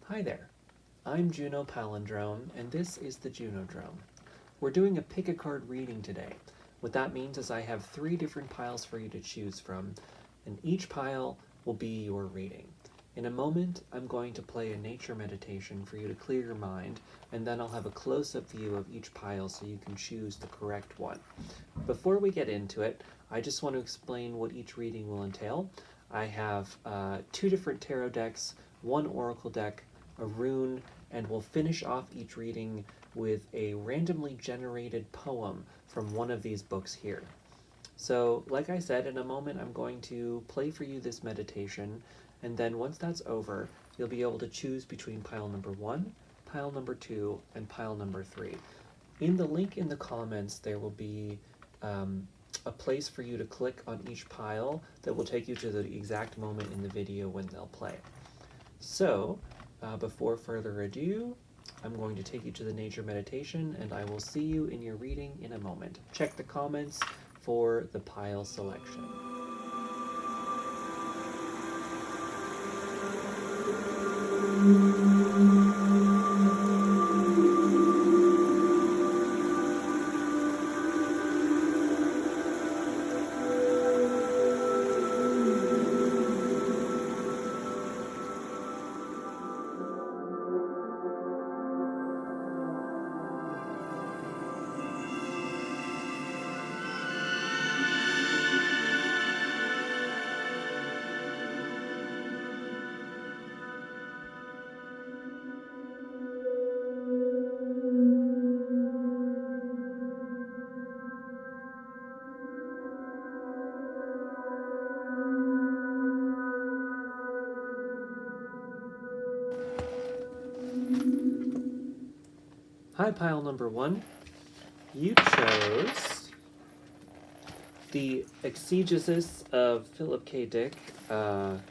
Hi there, I'm Juno Palindrome, and this is the Junodrome. We're doing a pick a card reading today. What that means is I have 3 different piles for you to choose from, and each pile will be your reading. In a moment, I'm going to play a nature meditation for you to clear your mind, and then I'll have a close-up view of each pile so you can choose the correct one. Before we get into it, I just want to explain what each reading will entail. I have 2 different tarot decks, 1 oracle deck, a rune, and we'll finish off each reading with a randomly generated poem from one of these books here. So, like I said, in a moment I'm going to play for you this meditation, and then once that's over, you'll be able to choose between pile number 1, pile number 2, and pile number 3. In the link in the comments, there will be a place for you to click on each pile that will take you to the exact moment in the video when they'll play. So, before further ado, I'm going to take you to the nature meditation, and I will see you in your reading in a moment. Check the comments for the pile selection. Hi, pile number 1. You chose the Exegesis of Philip K. Dick, an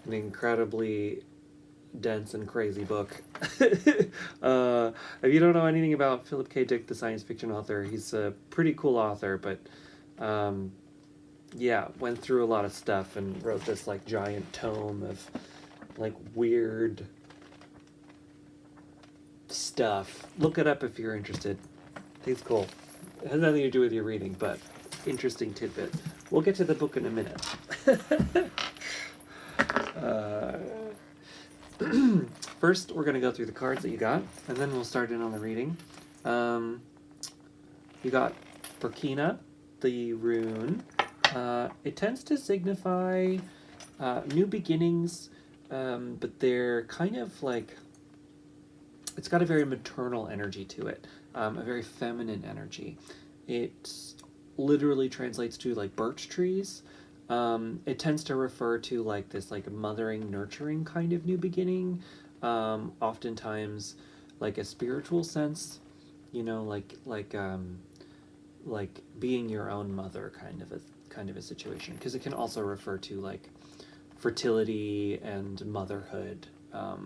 incredibly dense and crazy book. If you don't know anything about Philip K. Dick, the science fiction author, he's a pretty cool author, but yeah, went through a lot of stuff and wrote this like giant tome of like weird stuff. Look it up if you're interested. It's cool. It has nothing to do with your reading, but interesting tidbit. We'll get to the book in a minute. First, we're going to go through the cards that you got, and then we'll start in on the reading. You got Burkina, the rune. It tends to signify new beginnings, but they're kind of like, it's got a very maternal energy to it, a very feminine energy. It literally translates to like birch trees. It tends to refer to like this like mothering, nurturing kind of new beginning. Oftentimes, like a spiritual sense, you know, like being your own mother kind of a situation. Because it can also refer to like fertility and motherhood.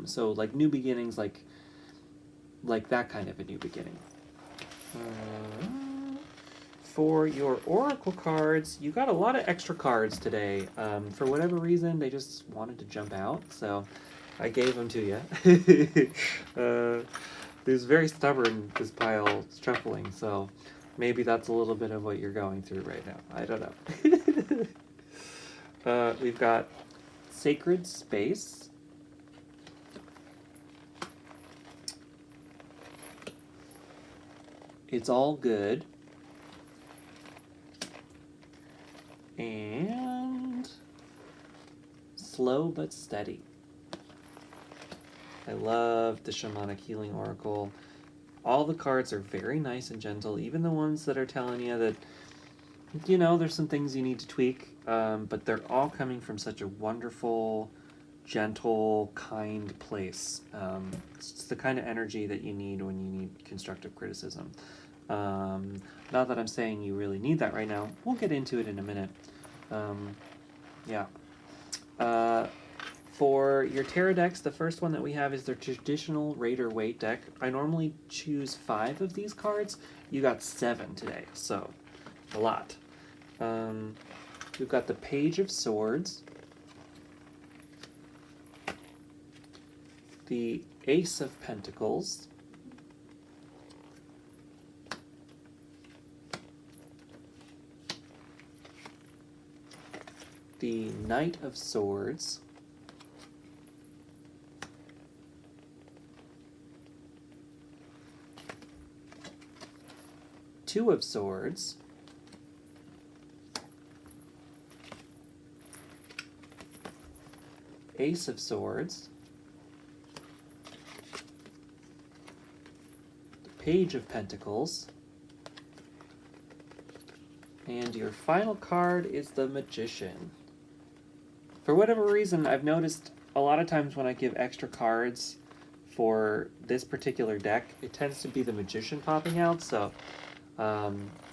So like new beginnings, like that kind of a new beginning. For your oracle cards, you got a lot of extra cards today. For whatever reason, they just wanted to jump out, so I gave them to you. It was very stubborn, this pile shuffling, so maybe that's a little bit of what you're going through right now. I don't know. We've got Sacred Space. It's All Good. And Slow But Steady. I love the Shamanic Healing Oracle. All the cards are very nice and gentle, even the ones that are telling you that, you know, there's some things you need to tweak, but they're all coming from such a wonderful, gentle, kind place. It's the kind of energy that you need when you need constructive criticism. Not that I'm saying you really need that right now. We'll get into it in a minute. Yeah. For your tarot decks, the first one that we have is the traditional Rider-Waite deck. I normally choose 5 of these cards. You got 7 today, so a lot. We've got the Page of Swords, the Ace of Pentacles, the Knight of Swords, Two of Swords, Ace of Swords, the Page of Pentacles, and your final card is the Magician. For whatever reason, I've noticed a lot of times when I give extra cards for this particular deck, it tends to be the Magician popping out, so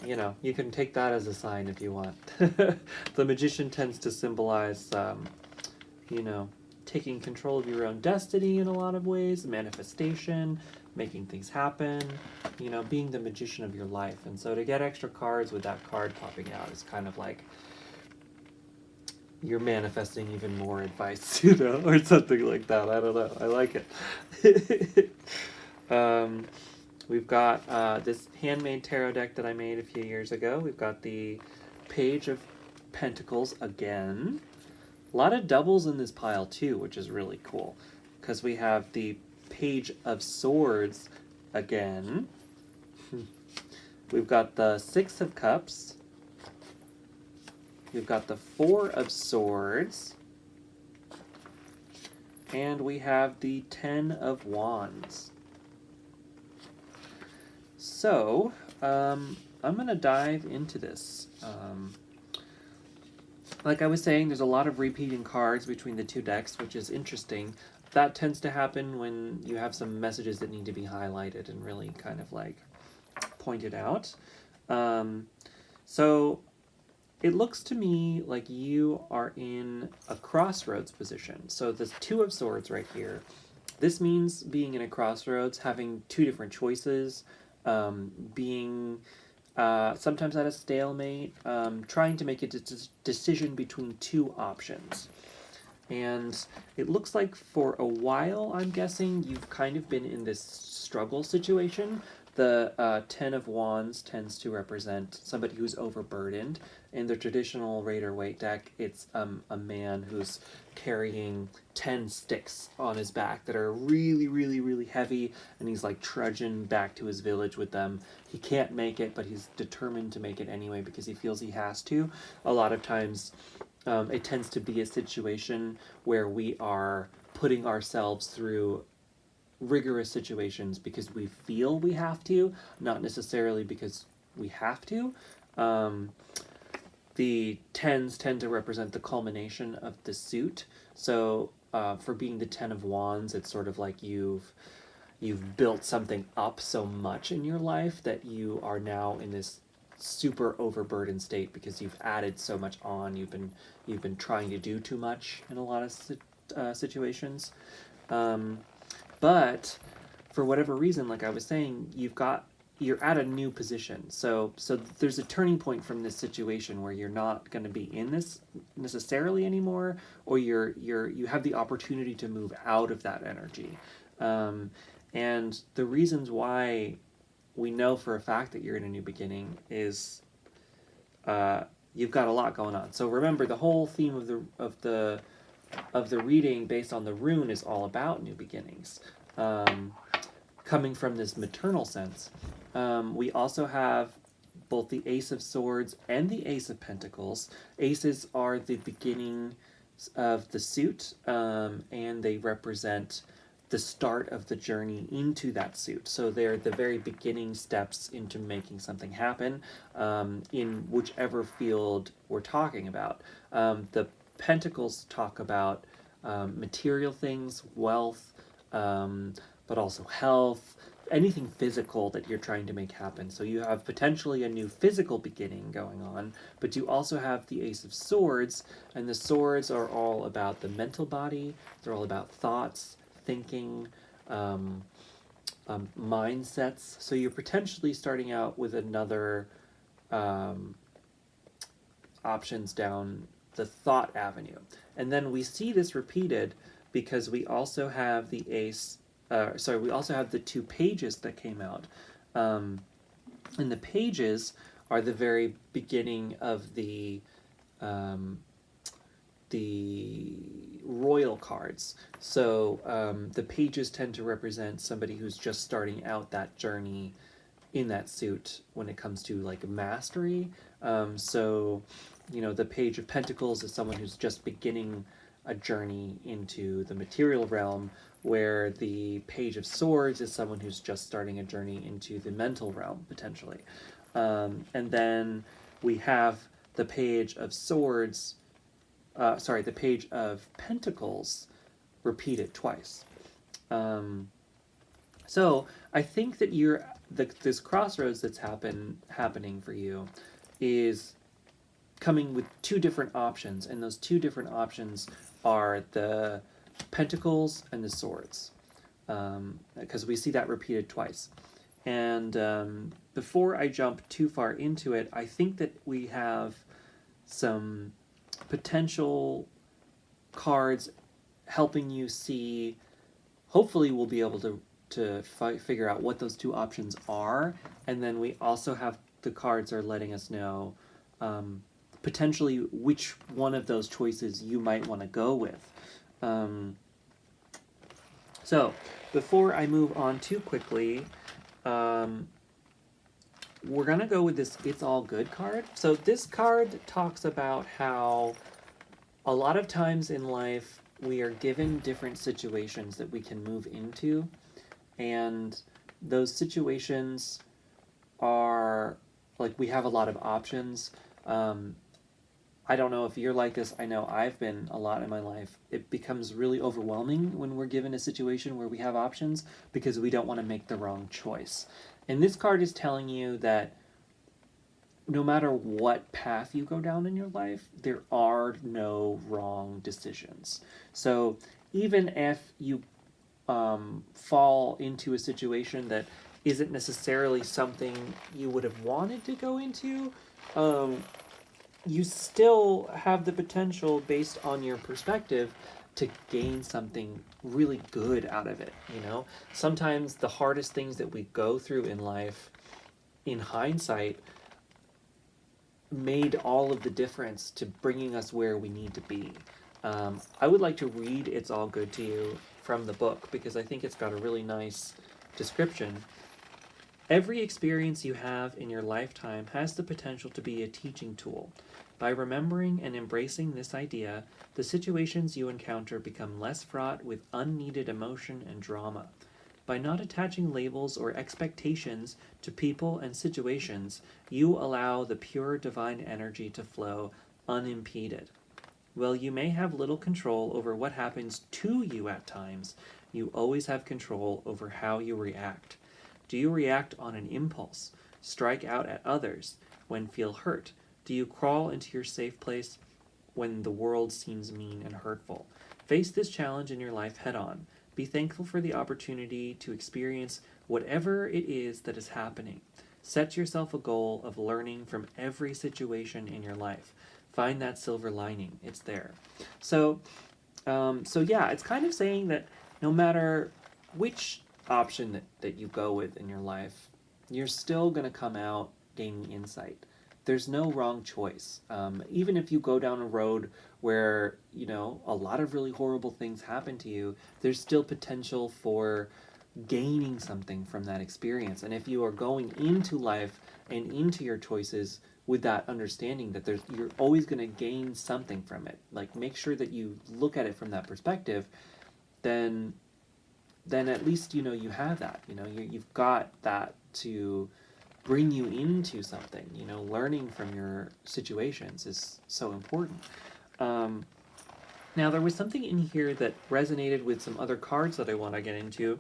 you know, you can take that as a sign if you want. The Magician tends to symbolize, you know, taking control of your own destiny in a lot of ways, manifestation, making things happen, you know, being the magician of your life. And so to get extra cards with that card popping out is kind of like you're manifesting even more advice, you know, or something like that. I don't know. I like it. We've got this handmade tarot deck that I made a few years ago. We've got the Page of Pentacles again. A lot of doubles in this pile too, which is really cool. Because we have the Page of Swords again. We've got the Six of Cups. We've got the Four of Swords. And we have the Ten of Wands. So, I'm going to dive into this. Like I was saying, there's a lot of repeating cards between the two decks, which is interesting. That tends to happen when you have some messages that need to be highlighted and really kind of like pointed out. So it looks to me like you are in a crossroads position. So the Two of Swords right here, this means being in a crossroads, having two different choices, being sometimes at a stalemate, trying to make a decision between two options. And it looks like for a while, I'm guessing, you've kind of been in this struggle situation. The Ten of Wands tends to represent somebody who's overburdened. In the traditional Rider-Waite deck, it's a man who's carrying 10 sticks on his back that are really, really, really heavy, and he's like trudging back to his village with them. He can't make it, but he's determined to make it anyway because he feels he has to. A lot of times, it tends to be a situation where we are putting ourselves through rigorous situations because we feel we have to, not necessarily because we have to. The tens tend to represent the culmination of the suit. So for being the Ten of Wands, it's sort of like you've built something up so much in your life that you are now in this super overburdened state because you've added so much on. You've been trying to do too much in a lot of situations. But for whatever reason, like I was saying, you're at a new position. So there's a turning point from this situation where you're not going to be in this necessarily anymore, or you have the opportunity to move out of that energy. And the reasons why we know for a fact that you're in a new beginning is you've got a lot going on. So remember, the whole theme of the reading based on the rune is all about new beginnings. Coming from this maternal sense, we also have both the Ace of Swords and the Ace of Pentacles. Aces are the beginning of the suit, and they represent the start of the journey into that suit. So they're the very beginning steps into making something happen in whichever field we're talking about. The Pentacles talk about material things, wealth, but also health, anything physical that you're trying to make happen. So you have potentially a new physical beginning going on, but you also have the Ace of Swords, and the swords are all about the mental body. They're all about thoughts, thinking, mindsets. So you're potentially starting out with another options down the thought avenue. And then we see this repeated because we also have the ace, we also have the two pages that came out. And the pages are the very beginning of the royal cards. So the pages tend to represent somebody who's just starting out that journey in that suit when it comes to like mastery. So, the Page of Pentacles is someone who's just beginning a journey into the material realm, where the Page of Swords is someone who's just starting a journey into the mental realm, potentially. And then we have the Page of Swords, the Page of Pentacles repeated twice. So I think that this crossroads that's happening for you is coming with two different options, and those two different options are the Pentacles and the Swords, because we see that repeated twice. And before I jump too far into it, I think that we have some potential cards helping you see. Hopefully we'll be able to figure out what those two options are, and then we also have the cards are letting us know potentially which one of those choices you might want to go with. So before I move on too quickly, we're going to go with this It's All Good card. So this card talks about how a lot of times in life we are given different situations that we can move into, and those situations are like we have a lot of options. I don't know if you're like this. I know I've been a lot in my life. It becomes really overwhelming when we're given a situation where we have options because we don't want to make the wrong choice. And this card is telling you that no matter what path you go down in your life, there are no wrong decisions. So even if you fall into a situation that isn't necessarily something you would have wanted to go into, you still have the potential, based on your perspective, to gain something really good out of it. Sometimes the hardest things that we go through in life, in hindsight, made all of the difference to bringing us where we need to be. I would like to read It's All Good to you from the book because I think it's got a really nice description. Every experience you have in your lifetime has the potential to be a teaching tool. By remembering and embracing this idea, the situations you encounter become less fraught with unneeded emotion and drama. By not attaching labels or expectations to people and situations, you allow the pure divine energy to flow unimpeded. While you may have little control over what happens to you at times, you always have control over how you react. Do you react on an impulse, strike out at others when feel hurt? Do you crawl into your safe place when the world seems mean and hurtful? Face this challenge in your life head on. Be thankful for the opportunity to experience whatever it is that is happening. Set yourself a goal of learning from every situation in your life. Find that silver lining. It's there. So yeah, it's kind of saying that no matter which option that you go with in your life, you're still going to come out gaining insight. There's no wrong choice. Even if you go down a road where, a lot of really horrible things happen to you, there's still potential for gaining something from that experience. And if you are going into life and into your choices with that understanding that you're always going to gain something from it, like make sure that you look at it from that perspective, then at least you have that. You've got that to bring you into something. Learning from your situations is so important. Now, there was something in here that resonated with some other cards that I want to get into.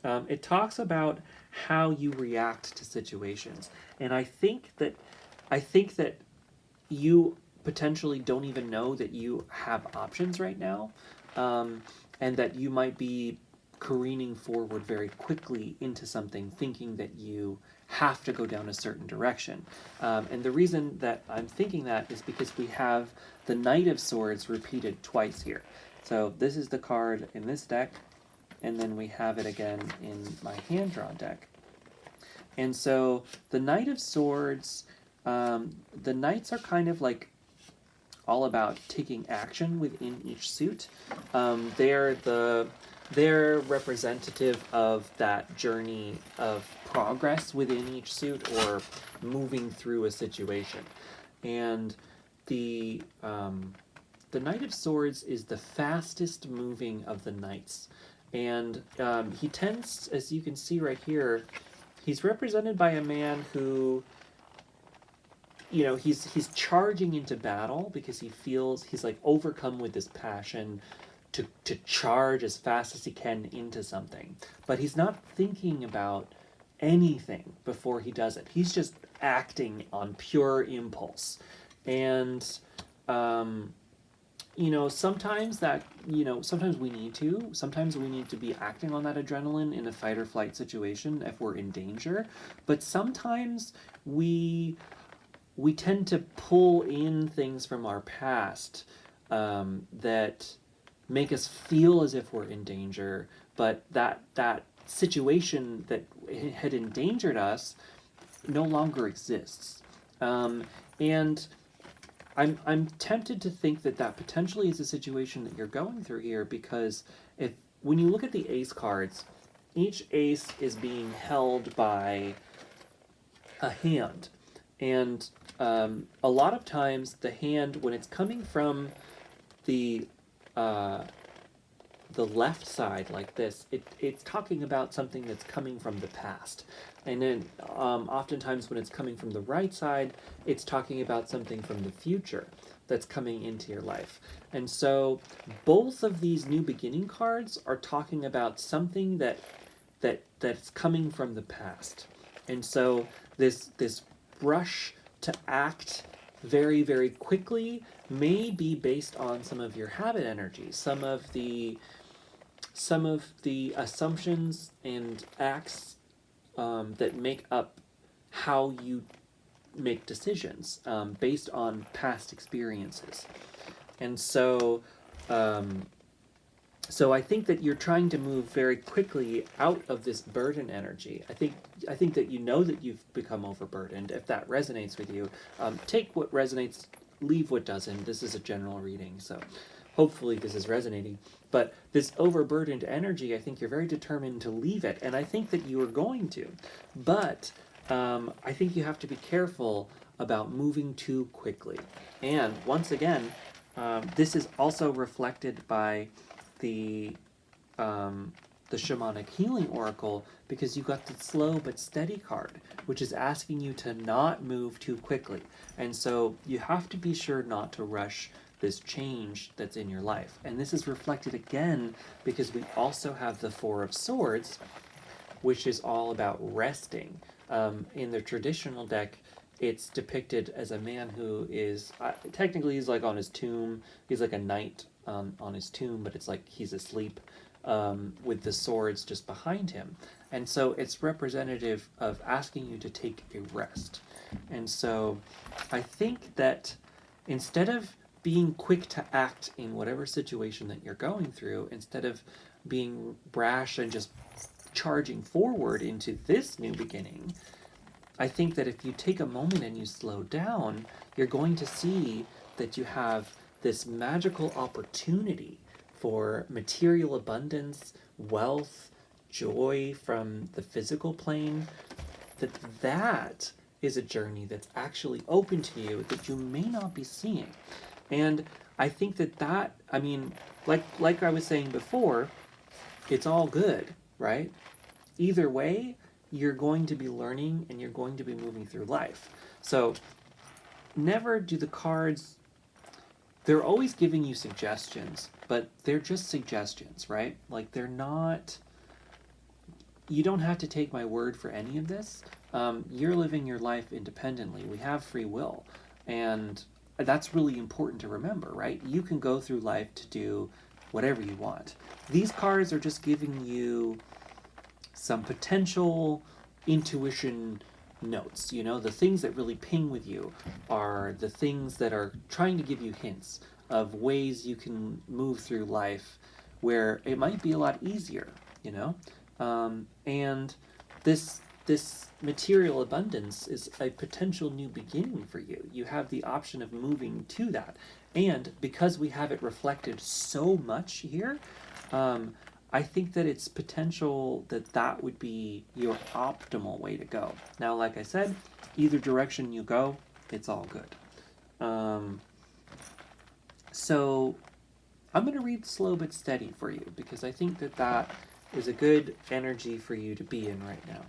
It talks about how you react to situations, and I think that you potentially don't even know that you have options right now, and that you might be careening forward very quickly into something, thinking that you have to go down a certain direction. And the reason that I'm thinking that is because we have the Knight of Swords repeated twice here. So this is the card in this deck, and then we have it again in my hand draw deck. And so the Knight of Swords, the Knights are kind of like all about taking action within each suit. They're representative of that journey of progress within each suit or moving through a situation. And the Knight of Swords is the fastest moving of the knights. And he tends, as you can see right here, he's represented by a man who, you know, he's charging into battle because he feels he's like overcome with this passion to charge as fast as he can into something. But he's not thinking about anything before he does it. He's just acting on pure impulse. And you know, sometimes we need to. Sometimes we need to be acting on that adrenaline in a fight or flight situation if we're in danger. But sometimes we tend to pull in things from our past that make us feel as if we're in danger, but that situation that had endangered us no longer exists. And I'm tempted to think that potentially is a situation that you're going through here, because when you look at the ace cards, each ace is being held by a hand. And a lot of times the hand, when it's coming from the left side like this, it's talking about something that's coming from the past. And then oftentimes when it's coming from the right side, it's talking about something from the future that's coming into your life. And so both of these new beginning cards are talking about something that's coming from the past. And so this rush to act very, very quickly may be based on some of your habit energy, some of the assumptions and acts that make up how you make decisions based on past experiences. And so so I think that you're trying to move very quickly out of this burden energy. I think that you know that you've become overburdened. If that resonates with you, take what resonates, leave what doesn't. This is a general reading, so hopefully this is resonating. But this overburdened energy, I think you're very determined to leave it, and I think that you are going to. But I think you have to be careful about moving too quickly. And once again, this is also reflected by the Shamanic Healing Oracle, because you got the Slow but Steady card, which is asking you to not move too quickly. And so you have to be sure not to rush this change that's in your life. And this is reflected again because we also have the Four of Swords, which is all about resting. In the traditional deck, it's depicted as a man who is, technically he's like on his tomb, he's like a knight on his tomb, but it's like he's asleep with the swords just behind him. And so it's representative of asking you to take a rest. And so I think that instead of being quick to act in whatever situation that you're going through, instead of being brash and just charging forward into this new beginning, I think that if you take a moment and you slow down, you're going to see that you have this magical opportunity for material abundance, wealth, joy from the physical plane, that is a journey that's actually open to you that you may not be seeing. And I think that I mean, like I was saying before, it's all good, right? Either way, you're going to be learning and you're going to be moving through life. So never do the cards, they're always giving you suggestions, but they're just suggestions, right? Like they're not, you don't have to take my word for any of this. You're living your life independently. We have free will. And that's really important to remember, right? You can go through life to do whatever you want. These cards are just giving you some potential intuition notes. The things that really ping with you are the things that are trying to give you hints of ways you can move through life where it might be a lot easier, you know? And this material abundance is a potential new beginning for you. You have the option of moving to that. And because we have it reflected so much here, I think that it's potential that that would be your optimal way to go. Now, like I said, either direction you go, it's all good. So I'm going to read slow but steady for you because I think that that is a good energy for you to be in right now.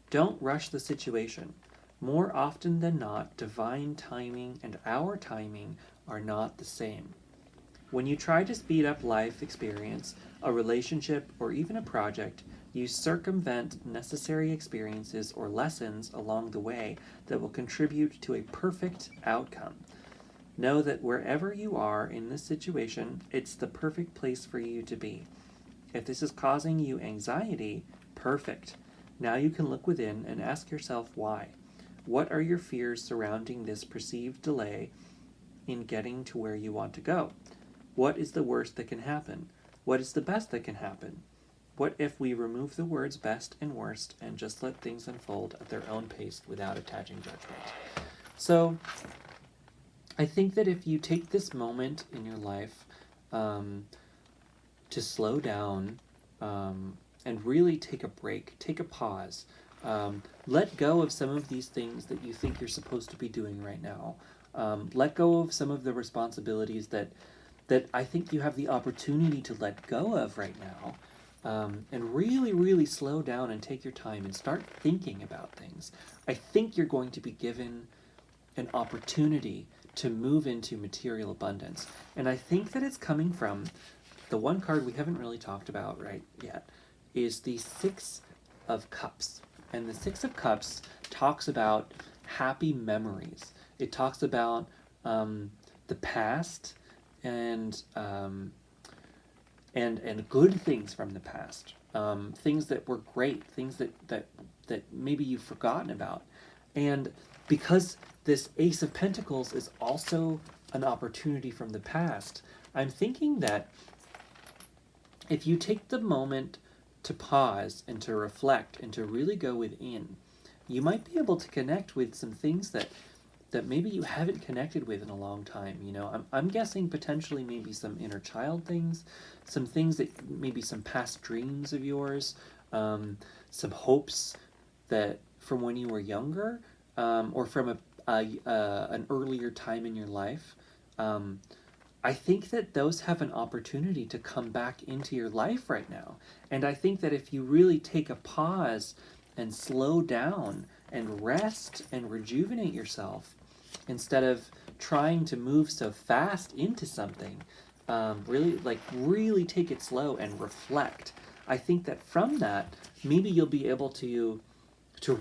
Don't rush the situation. More often than not, divine timing and our timing are not the same. When you try to speed up life experience, a relationship, or even a project, you circumvent necessary experiences or lessons along the way that will contribute to a perfect outcome. Know that wherever you are in this situation, it's the perfect place for you to be. If this is causing you anxiety, perfect. Now you can look within and ask yourself why. What are your fears surrounding this perceived delay in getting to where you want to go? What is the worst that can happen? What is the best that can happen? What if we remove the words best and worst and just let things unfold at their own pace without attaching judgment? So, I think that if you take this moment in your life to slow down and really take a break, take a pause, let go of some of these things that you think you're supposed to be doing right now. Let go of some of the responsibilities that I think you have the opportunity to let go of right now, and really, really slow down and take your time and start thinking about things. I think you're going to be given an opportunity to move into material abundance. And I think that it's coming from the one card we haven't really talked about right yet is the Six of Cups. And the Six of Cups talks about happy memories. It talks about the past and good things from the past, things that were great, things that maybe you've forgotten about. And because this Ace of Pentacles is also an opportunity from the past, I'm thinking that if you take the moment to pause and to reflect and to really go within, you might be able to connect with some things that maybe you haven't connected with in a long time. You know, I'm guessing potentially maybe some inner child things, some things that maybe some past dreams of yours, some hopes that from when you were younger, or from an earlier time in your life. I think that those have an opportunity to come back into your life right now. And I think that if you really take a pause and slow down and rest and rejuvenate yourself, instead of trying to move so fast into something, really take it slow and reflect. I think that from that, maybe you'll be able to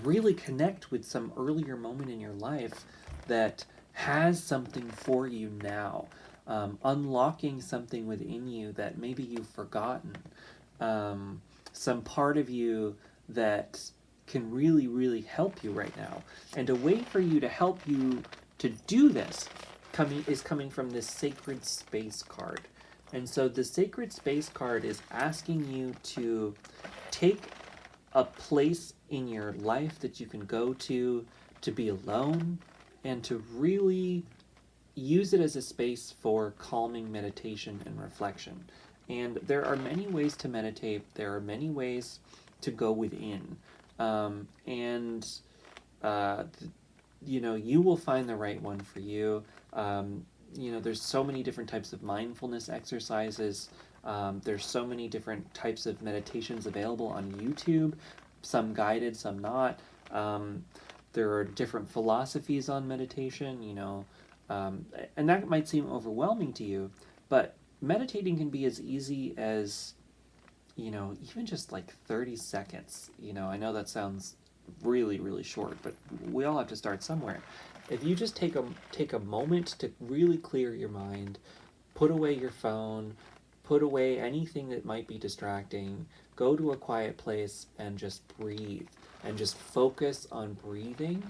really connect with some earlier moment in your life that has something for you now, unlocking something within you that maybe you've forgotten, some part of you that can really, really help you right now. And a way for you to help you to do this is coming from this Sacred Space card. And so the Sacred Space card is asking you to take a place in your life that you can go to be alone, and to really use it as a space for calming meditation and reflection. And there are many ways to meditate. There are many ways to go within. You will find the right one for you. There's so many different types of mindfulness exercises. There's so many different types of meditations available on YouTube, some guided, some not. There are different philosophies on meditation, and that might seem overwhelming to you, but meditating can be as easy as, even just like 30 seconds. I know that sounds really, really short, but we all have to start somewhere. If you just take a moment to really clear your mind, put away your phone, put away anything that might be distracting, go to a quiet place and just breathe and just focus on breathing,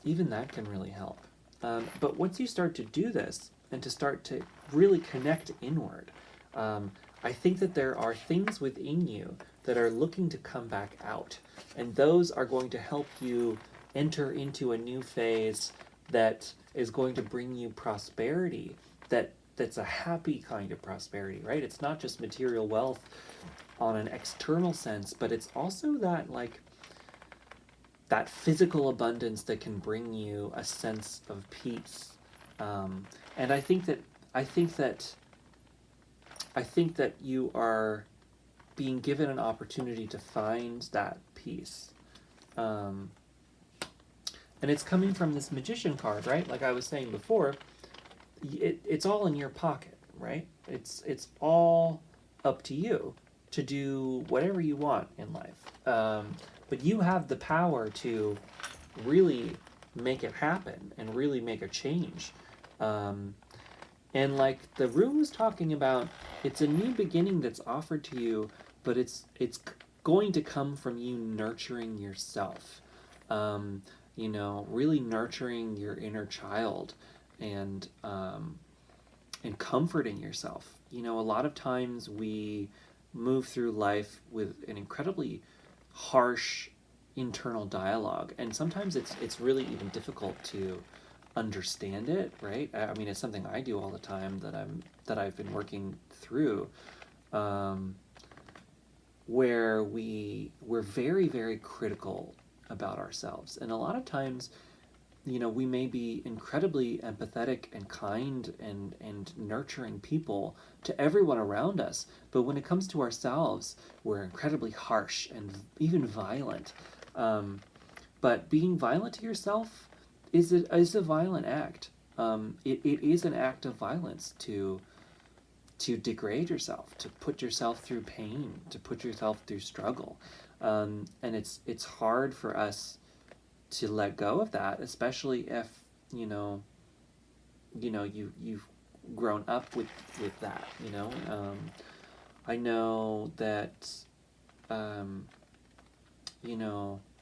even that can really help. But once you start to do this and to start to really connect inward, I think that there are things within you that are looking to come back out. And those are going to help you enter into a new phase that is going to bring you prosperity, that's a happy kind of prosperity, right? It's not just material wealth on an external sense, but it's also that like that physical abundance that can bring you a sense of peace. And I think that I think that you are being given an opportunity to find that peace. Um, and it's coming from this magician card, right? Like I was saying before, it's all in your pocket, right? It's all up to you to do whatever you want in life. But you have the power to really make it happen and really make a change. Um, and like the room was talking about, it's a new beginning that's offered to you, but it's going to come from you nurturing yourself. Um, really nurturing your inner child and and comforting yourself. A lot of times we move through life with an incredibly harsh internal dialogue, and sometimes it's really even difficult to understand it, right? I mean, it's something I do all the time that I've been working through, um, where we're very, very critical about ourselves, and a lot of times, we may be incredibly empathetic and kind and nurturing people to everyone around us, but when it comes to ourselves, we're incredibly harsh and even violent. Um, but being violent to yourself is a violent act. It is an act of violence to degrade yourself, to put yourself through pain, to put yourself through struggle, and it's hard for us to let go of that, especially if you know you've grown up with that. I know that um,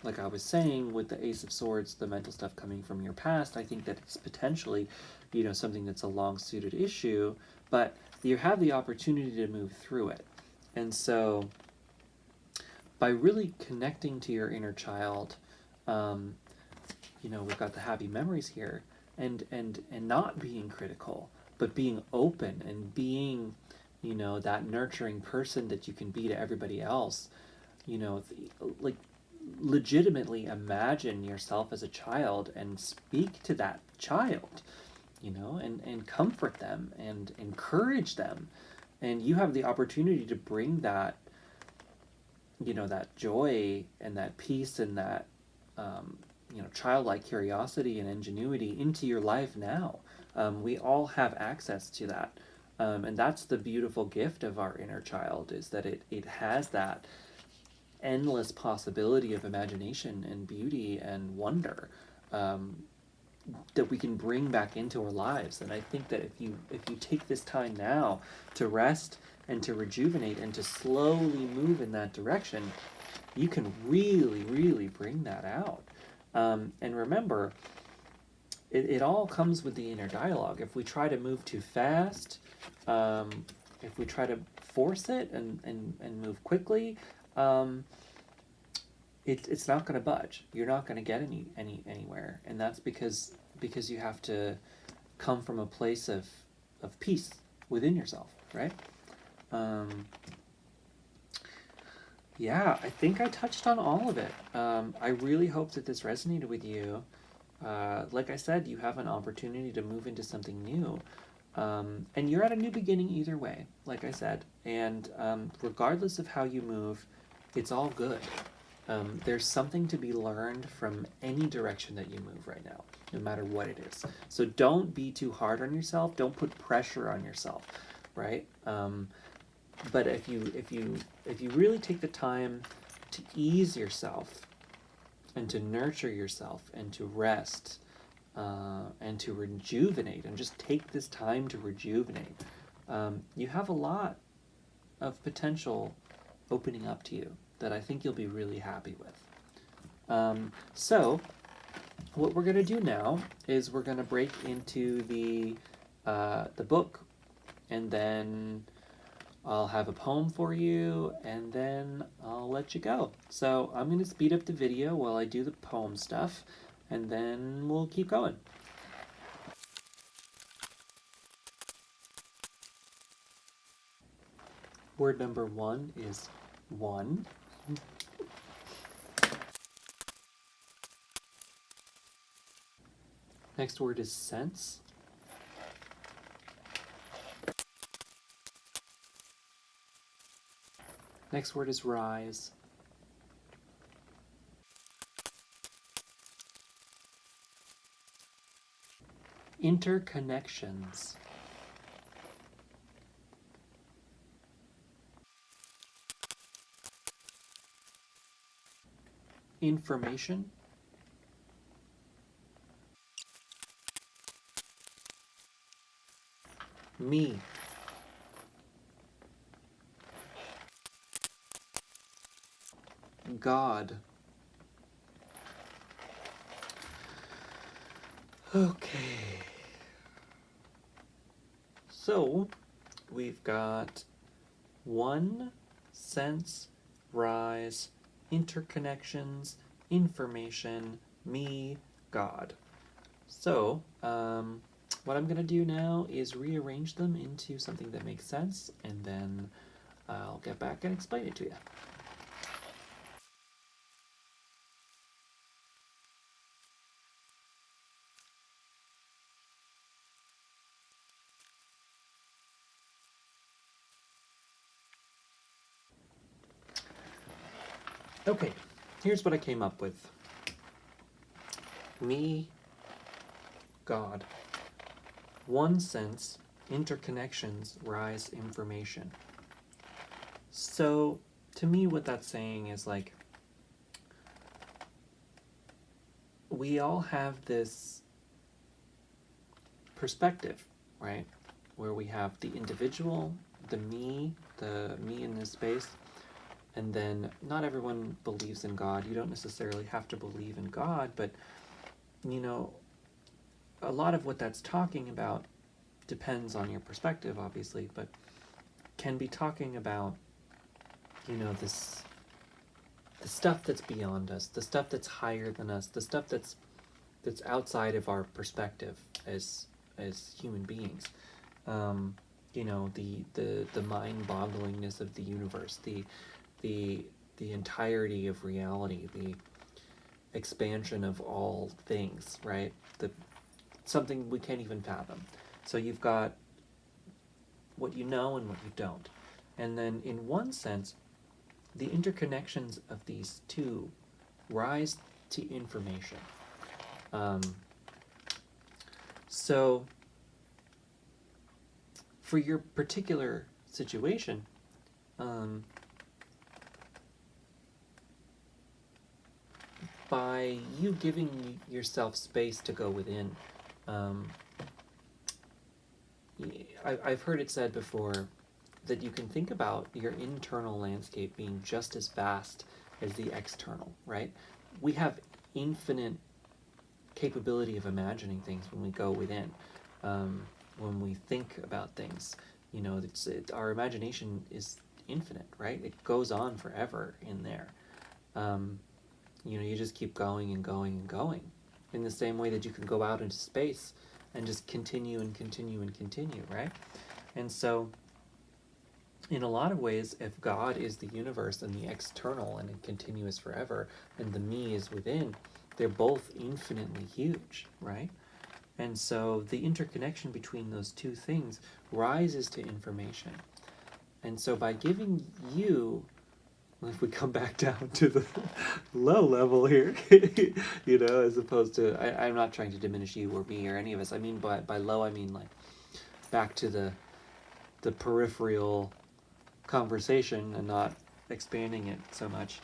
like I was saying with the Ace of Swords, the mental stuff coming from your past, I think that it's potentially something that's a long suited issue, but you have the opportunity to move through it. And so by really connecting to your inner child, um, we've got the happy memories here, and not being critical, but being open and being, that nurturing person that you can be to everybody else. Like legitimately imagine yourself as a child and speak to that child, and comfort them and encourage them. And you have the opportunity to bring that, that joy and that peace and that, childlike curiosity and ingenuity into your life now. We all have access to that. And that's the beautiful gift of our inner child, is that it has that endless possibility of imagination and beauty and wonder, that we can bring back into our lives. And I think that if you take this time now to rest and to rejuvenate and to slowly move in that direction, you can really, really bring that out. And remember, it all comes with the inner dialogue. If we try to move too fast, if we try to force it and move quickly, it's not going to budge. You're not going to get anywhere, and that's because you have to come from a place of peace within yourself, right? Yeah, I think I touched on all of it. I really hope that this resonated with you. Like I said, you have an opportunity to move into something new. And you're at a new beginning either way, like I said. And regardless of how you move, it's all good. There's something to be learned from any direction that you move right now, no matter what it is. So don't be too hard on yourself. Don't put pressure on yourself, right? But if you really take the time to ease yourself and to nurture yourself and to rest, and to rejuvenate, and just take this time to rejuvenate, you have a lot of potential opening up to you that I think you'll be really happy with. So what we're going to do now is we're going to break into the book, and then I'll have a poem for you, and then I'll let you go. So I'm going to speed up the video while I do the poem stuff, and then we'll keep going. Word number 1 is one. Next word is sense. Next word is rise. Interconnections. Information. Me. God. Okay. So, we've got one, sense, rise, interconnections, information, me, God. So, what I'm going to do now is rearrange them into something that makes sense, and then I'll get back and explain it to you. Okay, here's what I came up with. Me, God. One sense, interconnections, rise, information. So, to me, what that's saying is like, we all have this perspective, right? Where we have the individual, the me in this space, and then not everyone believes in God. You don't necessarily have to believe in God, but you know, a lot of what that's talking about depends on your perspective, obviously, but can be talking about, you know, the stuff that's beyond us, the stuff that's higher than us, the stuff that's outside of our perspective as human beings. You know, the mind-bogglingness of the universe, the entirety of reality, the expansion of all things, right? Something we can't even fathom. So you've got what you know and what you don't. And then in one sense, the interconnections of these two rise to information. So for your particular situation, by you giving yourself space to go within, I've heard it said before that you can think about your internal landscape being just as vast as the external, right? We have infinite capability of imagining things when we go within, when we think about things. You know, our imagination is infinite, right? It goes on forever in there. You know, you just keep going and going and going, in the same way that you can go out into space and just continue and continue and continue, right? And so, in a lot of ways, if God is the universe and the external and continuous forever, and the me is within, they're both infinitely huge, right? And so the interconnection between those two things rises to information. And so by giving you, if we come back down to the low level here, you know, as opposed to, I'm not trying to diminish you or me or any of us. I mean, by low, I mean like back to the peripheral conversation and not expanding it so much.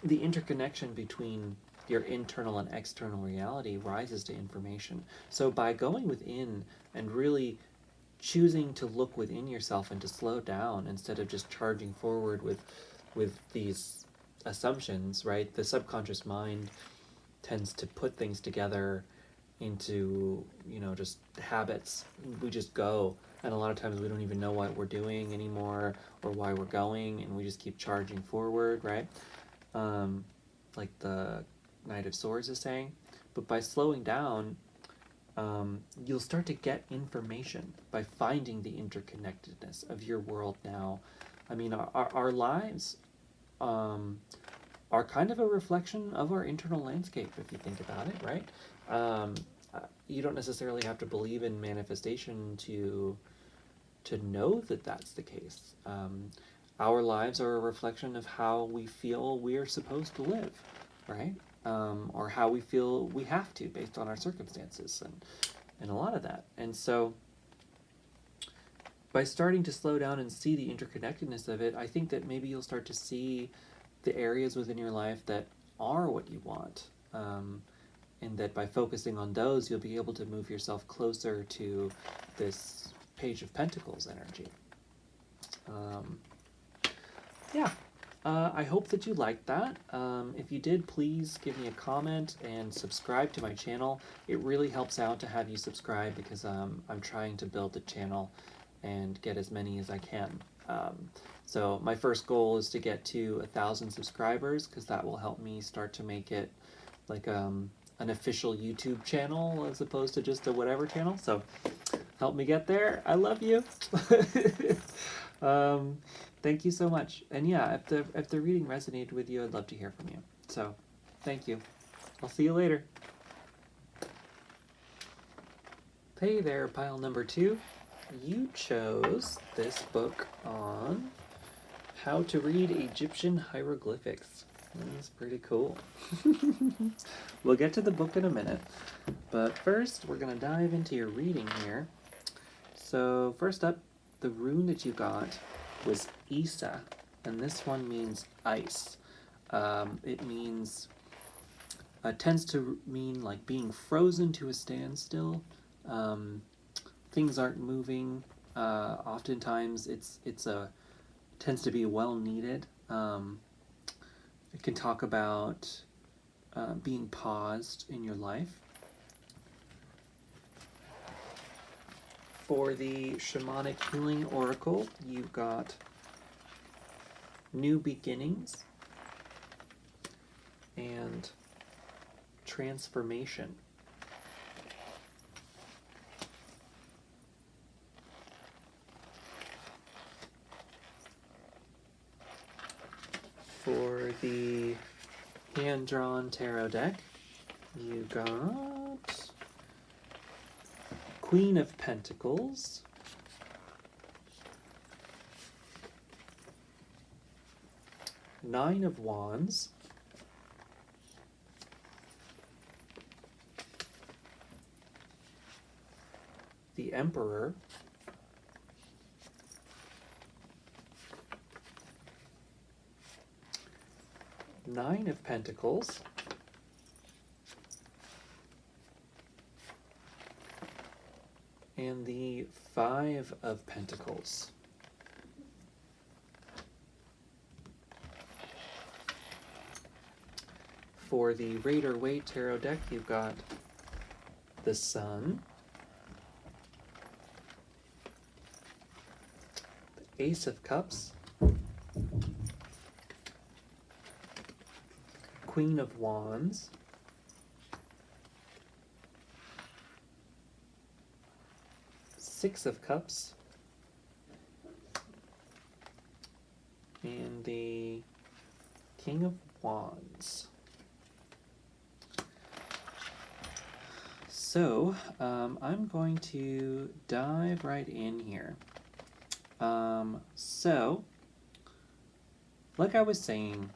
The interconnection between your internal and external reality rises to information. So by going within and really choosing to look within yourself and to slow down instead of just charging forward with these assumptions, right? The subconscious mind tends to put things together into, just habits. We just go, and a lot of times we don't even know what we're doing anymore or why we're going, and we just keep charging forward, right? Like the Knight of Swords is saying. But by slowing down, you'll start to get information by finding the interconnectedness of your world now. I mean, our lives are kind of a reflection of our internal landscape, if you think about it, right? You don't necessarily have to believe in manifestation to know that that's the case. Our lives are a reflection of how we feel we're supposed to live, right? Or how we feel we have to based on our circumstances and a lot of that. And so by starting to slow down and see the interconnectedness of it, I think that maybe you'll start to see the areas within your life that are what you want. And that by focusing on those, you'll be able to move yourself closer to this Page of Pentacles energy. Yeah. I hope that you liked that. If you did, please give me a comment and subscribe to my channel. It really helps out to have you subscribe because I'm trying to build the channel and get as many as I can. So my first goal is to get to 1,000 subscribers because that will help me start to make it like an official YouTube channel as opposed to just a whatever channel. So help me get there. I love you. Thank you so much. And yeah, if the reading resonated with you, I'd love to hear from you. So thank you. I'll see you later. Hey there, pile number 2. You chose this book on how to read Egyptian hieroglyphics. That's pretty cool. We'll get to the book in a minute, but first we're going to dive into your reading here. So first up, the rune that you got was Isa, and this one means ice. It means, tends to mean like being frozen to a standstill. Things aren't moving. Oftentimes it's tends to be well needed. It can talk about being paused in your life. For the Shamanic Healing Oracle, you've got New Beginnings and Transformation. For the hand-drawn tarot deck, you got Queen of Pentacles, Nine of Wands, the Emperor, Nine of Pentacles, and the Five of Pentacles. For the Rider-Waite Tarot deck, you've got the Sun, the Ace of Cups, Queen of Wands, Six of Cups, and the King of Wands. So, I'm going to dive right in here. So, like I was saying,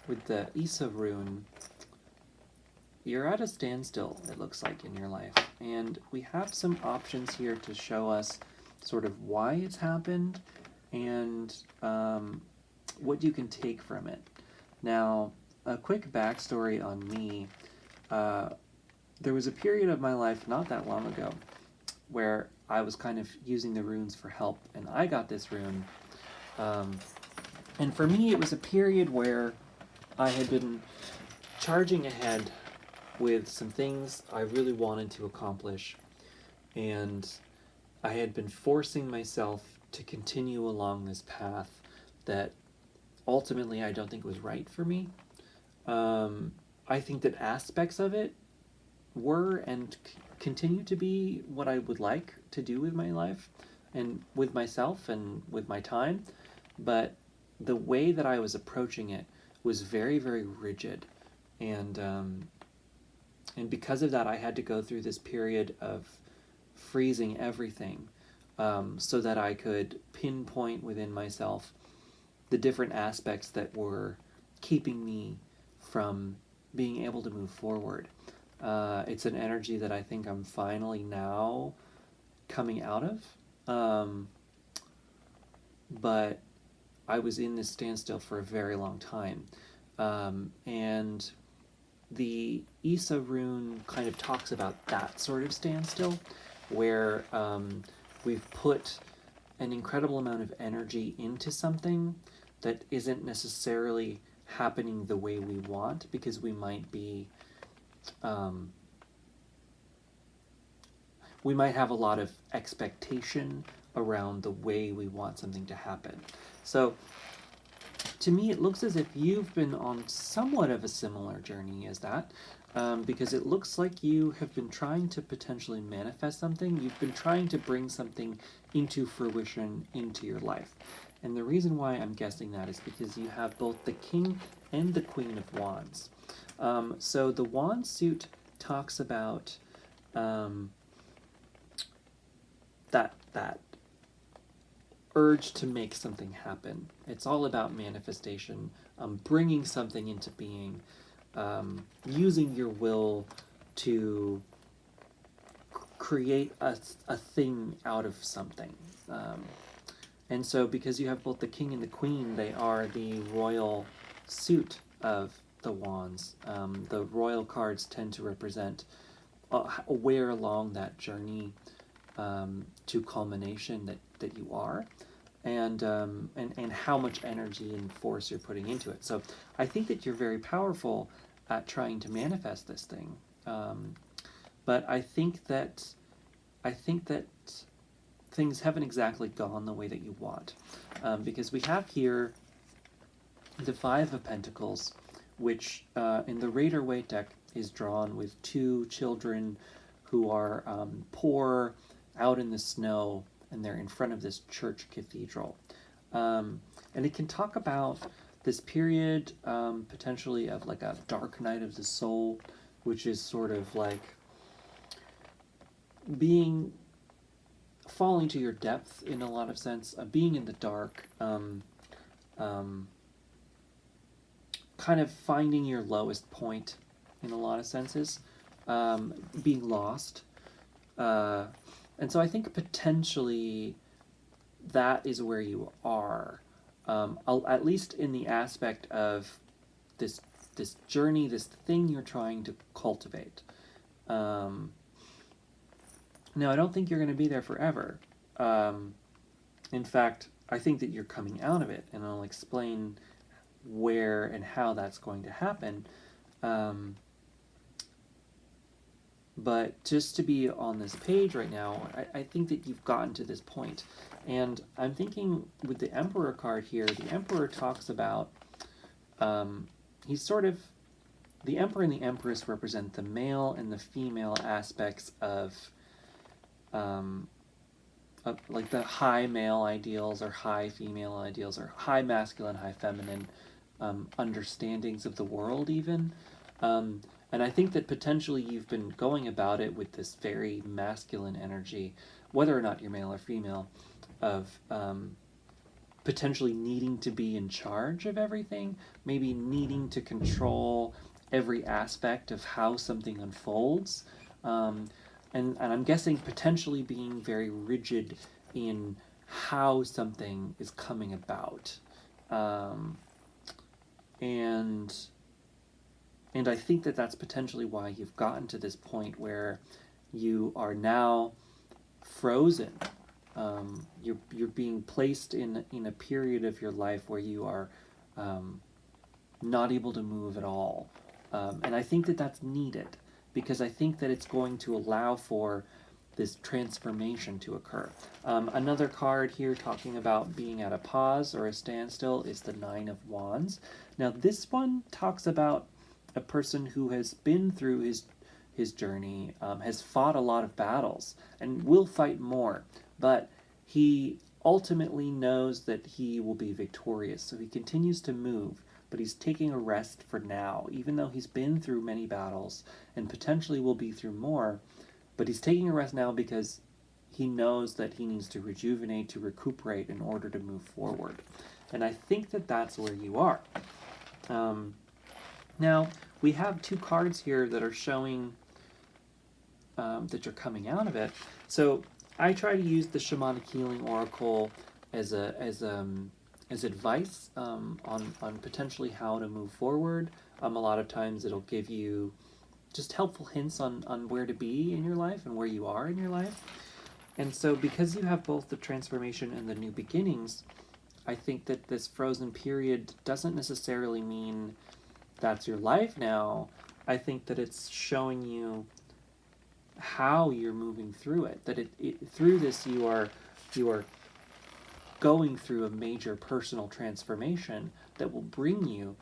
with the Isa rune, you're at a standstill, it looks like, in your life. And we have some options here to show us sort of why it's happened and what you can take from it. Now, a quick backstory on me. There was a period of my life not that long ago where I was kind of using the runes for help, and I got this rune. And for me, it was a period where I had been charging ahead with some things I really wanted to accomplish, and I had been forcing myself to continue along this path that ultimately I don't think was right for me. I think that aspects of it were and continue to be what I would like to do with my life and with myself and with my time, but the way that I was approaching it was very, very rigid, and and because of that, I had to go through this period of freezing everything, so that I could pinpoint within myself the different aspects that were keeping me from being able to move forward. It's an energy that I think I'm finally now coming out of. But I was in this standstill for a very long time. And the Issa rune kind of talks about that sort of standstill, where we've put an incredible amount of energy into something that isn't necessarily happening the way we want, because we might have a lot of expectation around the way we want something to happen. So to me, it looks as if you've been on somewhat of a similar journey as that, because it looks like you have been trying to potentially manifest something. You've been trying to bring something into fruition into your life. And the reason why I'm guessing that is because you have both the King and the Queen of Wands. So the Wand suit talks about that urge to make something happen. It's all about manifestation, bringing something into being, using your will to create a thing out of something. And so because you have both the King and the Queen, they are the royal suit of the wands. The royal cards tend to represent where along that journey to culmination that you are, and how much energy and force you're putting into it. So I think that you're very powerful at trying to manifest this thing, but I think that things haven't exactly gone the way that you want, because we have here the Five of Pentacles, which in the Rider-Waite deck is drawn with two children who are poor, out in the snow, and they're in front of this church cathedral. And it can talk about this period potentially of like a dark night of the soul, which is sort of like falling to your depth in a lot of sense, being in the dark, kind of finding your lowest point in a lot of senses, being lost. And so I think potentially that is where you are, at least in the aspect of this journey, this thing you're trying to cultivate. Now, I don't think you're going to be there forever. In fact, I think that you're coming out of it, and I'll explain where and how that's going to happen. But just to be on this page right now, I think that you've gotten to this point. And I'm thinking with the Emperor card here, the Emperor talks about, the Emperor and the Empress represent the male and the female aspects of like the high male ideals or high female ideals or high masculine, high feminine understandings of the world even. And I think that potentially you've been going about it with this very masculine energy, whether or not you're male or female, of potentially needing to be in charge of everything, maybe needing to control every aspect of how something unfolds. And I'm guessing potentially being very rigid in how something is coming about. And I think that that's potentially why you've gotten to this point where you are now frozen. You're being placed in a period of your life where you are not able to move at all. And I think that that's needed because I think that it's going to allow for this transformation to occur. Another card here talking about being at a pause or a standstill is the Nine of Wands. Now, this one talks about a person who has been through his journey, has fought a lot of battles, and will fight more, but he ultimately knows that he will be victorious, so he continues to move, but he's taking a rest for now, even though he's been through many battles and potentially will be through more. But he's taking a rest now because he knows that he needs to rejuvenate, to recuperate in order to move forward. And I think that that's where you are. Now, we have two cards here that are showing that you're coming out of it. So I try to use the Shamanic Healing Oracle as advice on potentially how to move forward. A lot of times it'll give you just helpful hints on where to be in your life and where you are in your life. And so because you have both the transformation and the new beginnings, I think that this frozen period doesn't necessarily mean that's your life now. I think that it's showing you how you're moving through it. That through this you are going through a major personal transformation that will bring you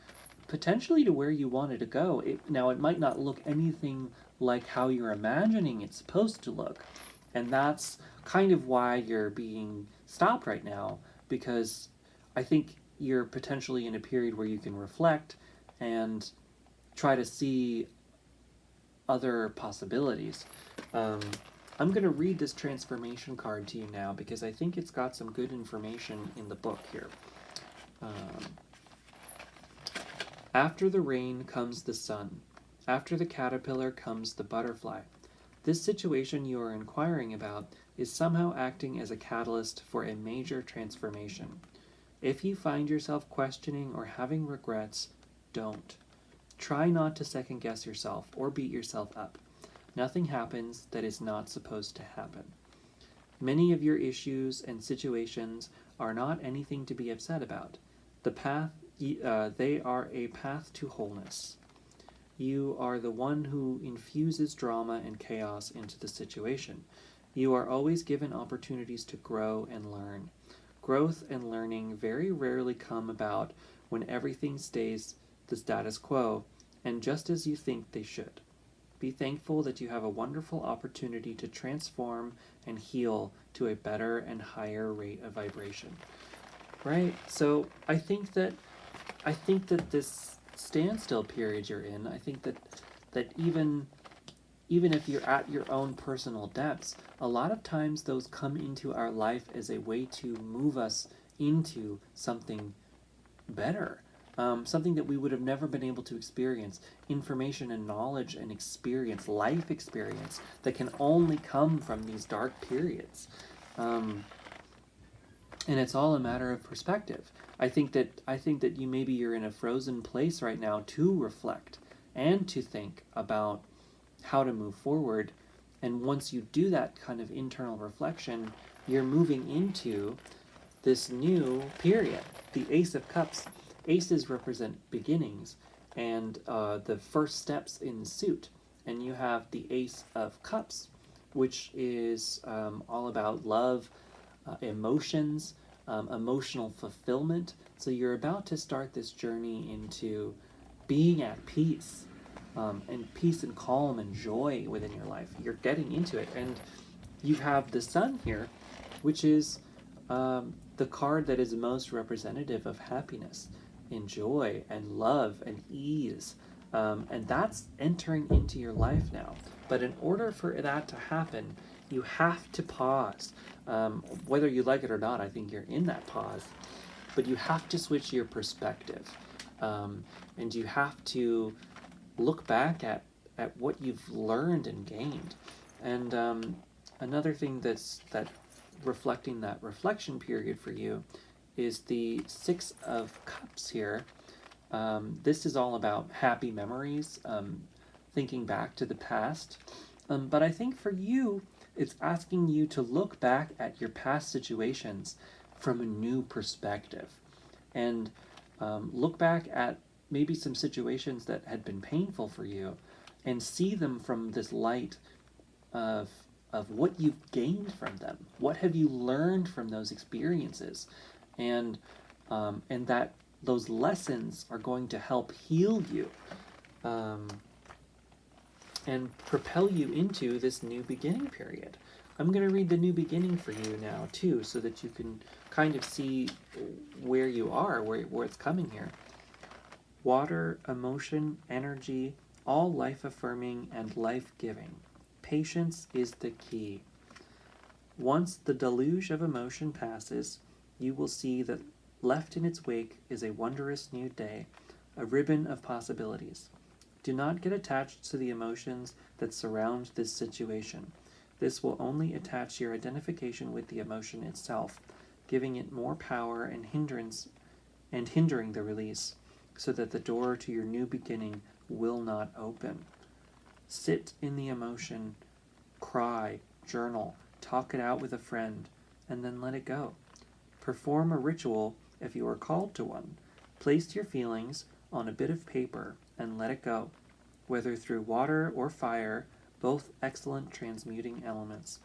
potentially to where you wanted to go. Now, it might not look anything like how you're imagining it's supposed to look. And that's kind of why you're being stopped right now, because I think you're potentially in a period where you can reflect and try to see other possibilities. I'm going to read this transformation card to you now because I think it's got some good information in the book here. After the rain comes the sun. After the caterpillar comes the butterfly. This situation you are inquiring about is somehow acting as a catalyst for a major transformation. If you find yourself questioning or having regrets, don't. Try not to second guess yourself or beat yourself up. Nothing happens that is not supposed to happen. Many of your issues and situations are not anything to be upset about. They are a path to wholeness. You are the one who infuses drama and chaos into the situation. You are always given opportunities to grow and learn. Growth and learning very rarely come about when everything stays the status quo and just as you think they should. Be thankful that you have a wonderful opportunity to transform and heal to a better and higher rate of vibration. Right? So I think that this standstill period you're in, I think that even if you're at your own personal depths, a lot of times those come into our life as a way to move us into something better. Something that we would have never been able to experience, information and knowledge and experience, life experience that can only come from these dark periods. And it's all a matter of perspective. I think that you're in a frozen place right now to reflect and to think about how to move forward. And once you do that kind of internal reflection, you're moving into this new period. The Ace of Cups. Aces represent beginnings and the first steps in suit. And you have the Ace of Cups, which is all about love, emotions, emotional fulfillment. So you're about to start this journey into being at peace, and peace and calm and joy within your life. You're getting into it. And you have the Sun here, which is the card that is most representative of happiness and joy and love and ease. And that's entering into your life now. But in order for that to happen, you have to pause. Whether you like it or not, I think you're in that pause. But you have to switch your perspective. And you have to look back at what you've learned and gained. And another thing that reflecting that reflection period for you is the Six of Cups here. This is all about happy memories, thinking back to the past. But I think for you, it's asking you to look back at your past situations from a new perspective and look back at maybe some situations that had been painful for you and see them from this light of what you've gained from them. What have you learned from those experiences? And that those lessons are going to help heal you and propel you into this new beginning period. I'm going to read the new beginning for you now, too, so that you can kind of see where you are, where it's coming here. Water, emotion, energy, all life-affirming and life-giving. Patience is the key. Once the deluge of emotion passes, you will see that left in its wake is a wondrous new day, a ribbon of possibilities. Do not get attached to the emotions that surround this situation. This will only attach your identification with the emotion itself, giving it more power and hindering the release, so that the door to your new beginning will not open. Sit in the emotion, cry, journal, talk it out with a friend, and then let it go. Perform a ritual if you are called to one. Place your feelings on a bit of paper and let it go, whether through water or fire, both excellent transmuting elements.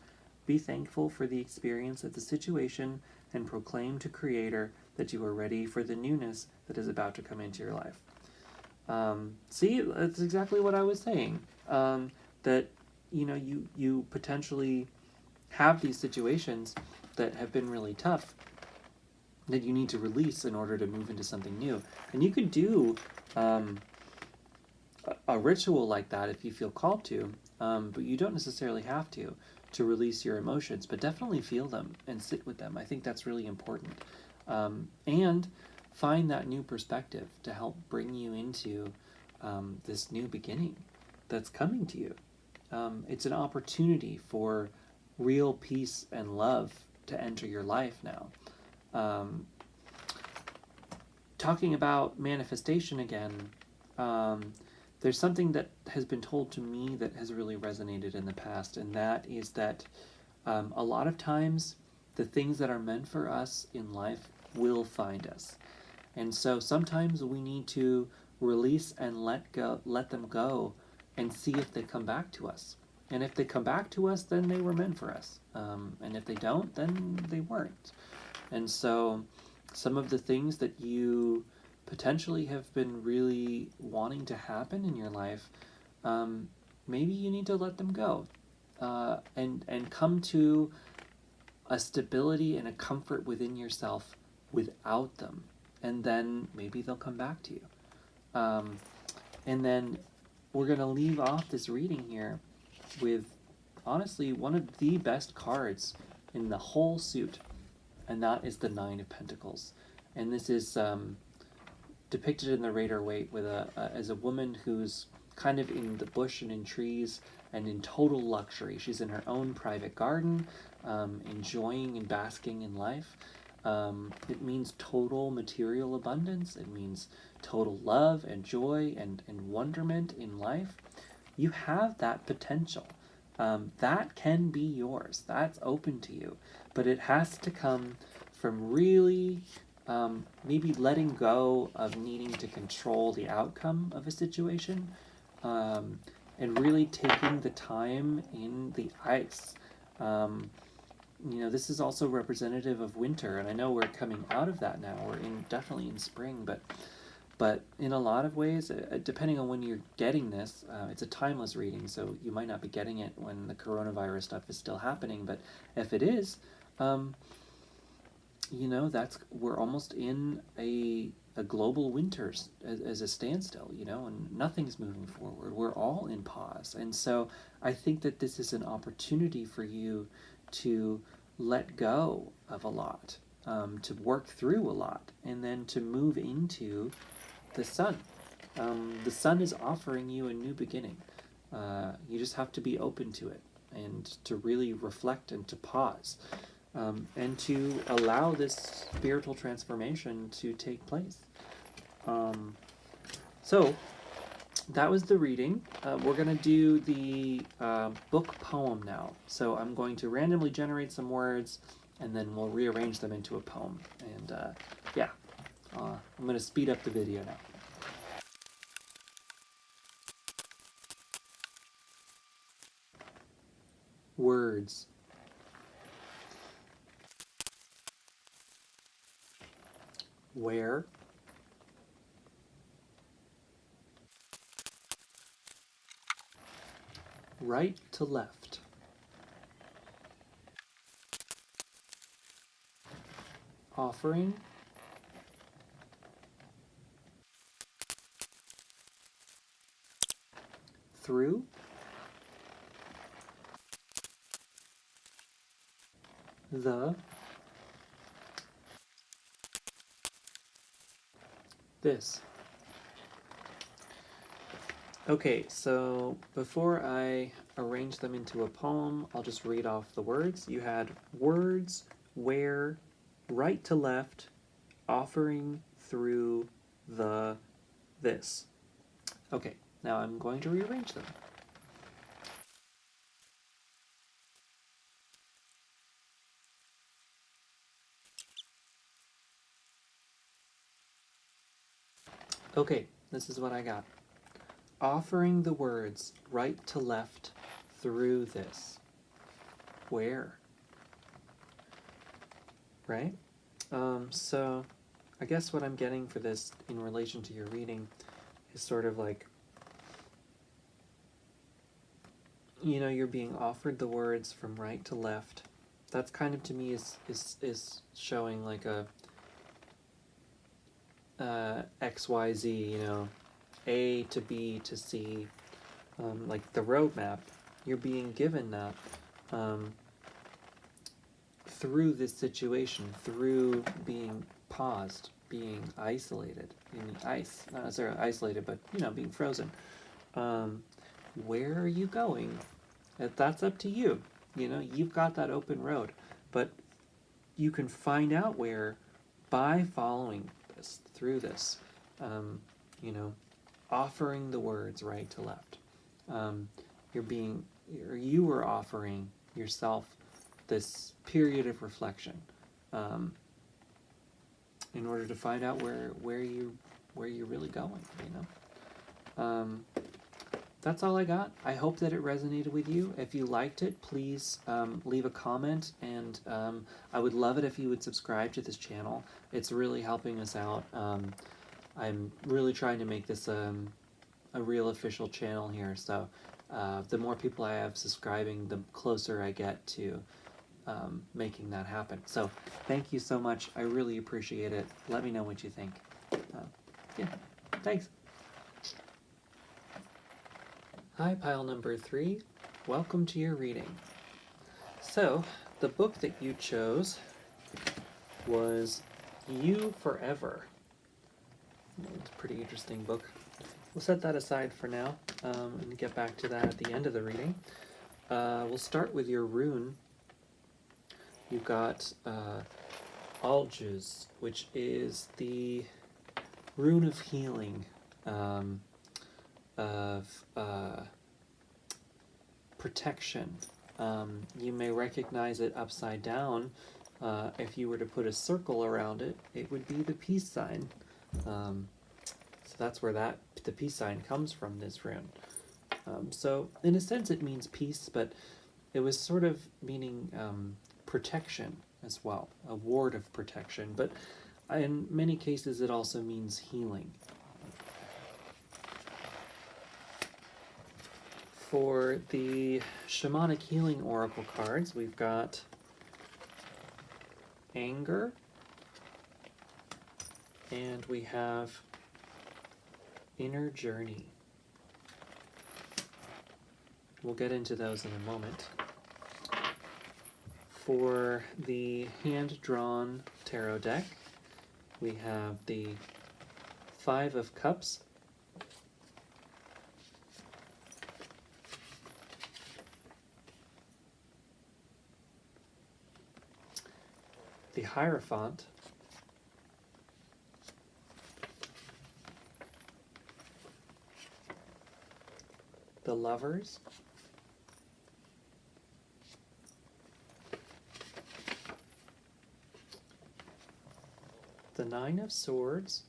Be thankful for the experience of the situation and proclaim to Creator that you are ready for the newness that is about to come into your life. See, that's exactly what I was saying. That, you know, you potentially have these situations that have been really tough that you need to release in order to move into something new. And you could do a ritual like that if you feel called to, but you don't necessarily have to release your emotions, but definitely feel them and sit with them. I think that's really important. And find that new perspective to help bring you into this new beginning that's coming to you. It's an opportunity for real peace and love to enter your life now. Talking about manifestation again, there's something that has been told to me that has really resonated in the past, and that is that a lot of times the things that are meant for us in life will find us. And so sometimes we need to release and let them go and see if they come back to us. And if they come back to us, then they were meant for us. And if they don't, then they weren't. And so some of the things that you potentially have been really wanting to happen in your life, maybe you need to let them go and come to a stability and a comfort within yourself without them. And then maybe they'll come back to you. And then we're going to leave off this reading here with, honestly, one of the best cards in the whole suit, and that is the Nine of Pentacles. And this is depicted in the Rider-Waite with as a woman who's kind of in the bush and in trees and in total luxury. She's in her own private garden, enjoying and basking in life. It means total material abundance. It means total love and joy and wonderment in life. You have that potential. That can be yours. That's open to you. But it has to come from really maybe letting go of needing to control the outcome of a situation, and really taking the time in the ice. This is also representative of winter, and I know we're coming out of that now. We're definitely in spring, but in a lot of ways, depending on when you're getting this, it's a timeless reading, so you might not be getting it when the coronavirus stuff is still happening. But if it is, we're almost in a global winter as a standstill, and nothing's moving forward. We're all in pause. And so I think that this is an opportunity for you to let go of a lot, to work through a lot, and then to move into the sun. The sun is offering you a new beginning. You just have to be open to it and to really reflect and to pause. And to allow this spiritual transformation to take place. So that was the reading. We're going to do the book poem now. So I'm going to randomly generate some words, and then we'll rearrange them into a poem. And I'm going to speed up the video now. words. Where, right to left. Offering, through, the, this. Okay, so before I arrange them into a poem, I'll just read off the words. You had words, where, right to left, offering, through, the, this. Okay, now I'm going to rearrange them. Okay, this is what I got. Offering the words right to left through this. Where? Right? So I guess what I'm getting for this in relation to your reading is sort of like, you know, you're being offered the words from right to left. That's kind of to me is showing like a XYZ, you know, A to B to C, like the roadmap. You're being given that through this situation, through being paused, being isolated in the ice, not necessarily isolated, but you know, being frozen. Where are you going? That's up to you. You know, you've got that open road, but you can find out where by following this through this. You know, offering the words right to left. You're being, or you are offering yourself this period of reflection in order to find out where you're really going. You know. That's all I got. I hope that it resonated with you. If you liked it, please leave a comment, and I would love it if you would subscribe to this channel. It's really helping us out. I'm really trying to make this a real official channel here, so the more people I have subscribing, the closer I get to making that happen. So thank you so much. I really appreciate it. Let me know what you think. Yeah, thanks. Hi, pile number 3. Welcome to your reading. So, the book that you chose was You Forever. It's a pretty interesting book. We'll set that aside for now and get back to that at the end of the reading. We'll start with your rune. You've got Algiz, which is the rune of healing, of protection. You may recognize it upside down. If you were to put a circle around it, it would be the peace sign. So that's where the peace sign comes from, this rune. So in a sense it means peace, but it was sort of meaning protection as well, a ward of protection. But in many cases it also means healing. For the Shamanic Healing Oracle cards, we've got Anger, and we have Inner Journey. We'll get into those in a moment. For the hand-drawn tarot deck, we have the Five of Cups, the Hierophant, the Lovers, the Nine of Swords,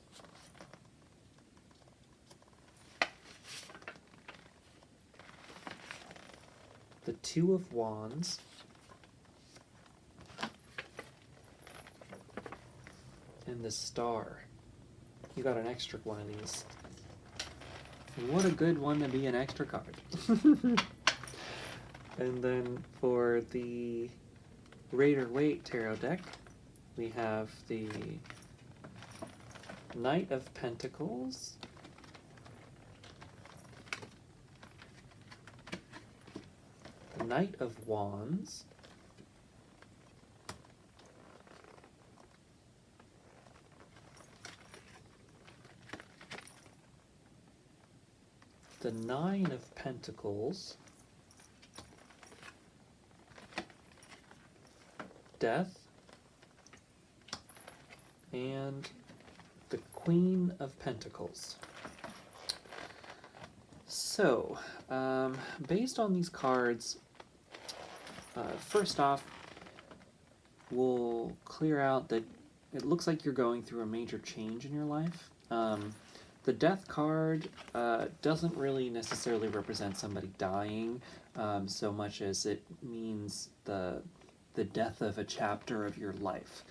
the Two of Wands, and the Star. You got an extra one of these. And what a good one to be an extra card. And then for the Rider-Waite Tarot deck, we have the Knight of Pentacles, the Knight of Wands, the Nine of Pentacles, Death, and the Queen of Pentacles. So, based on these cards, first off, we'll clear out that it looks like you're going through a major change in your life. The Death card doesn't really necessarily represent somebody dying so much as it means the death of a chapter of your life.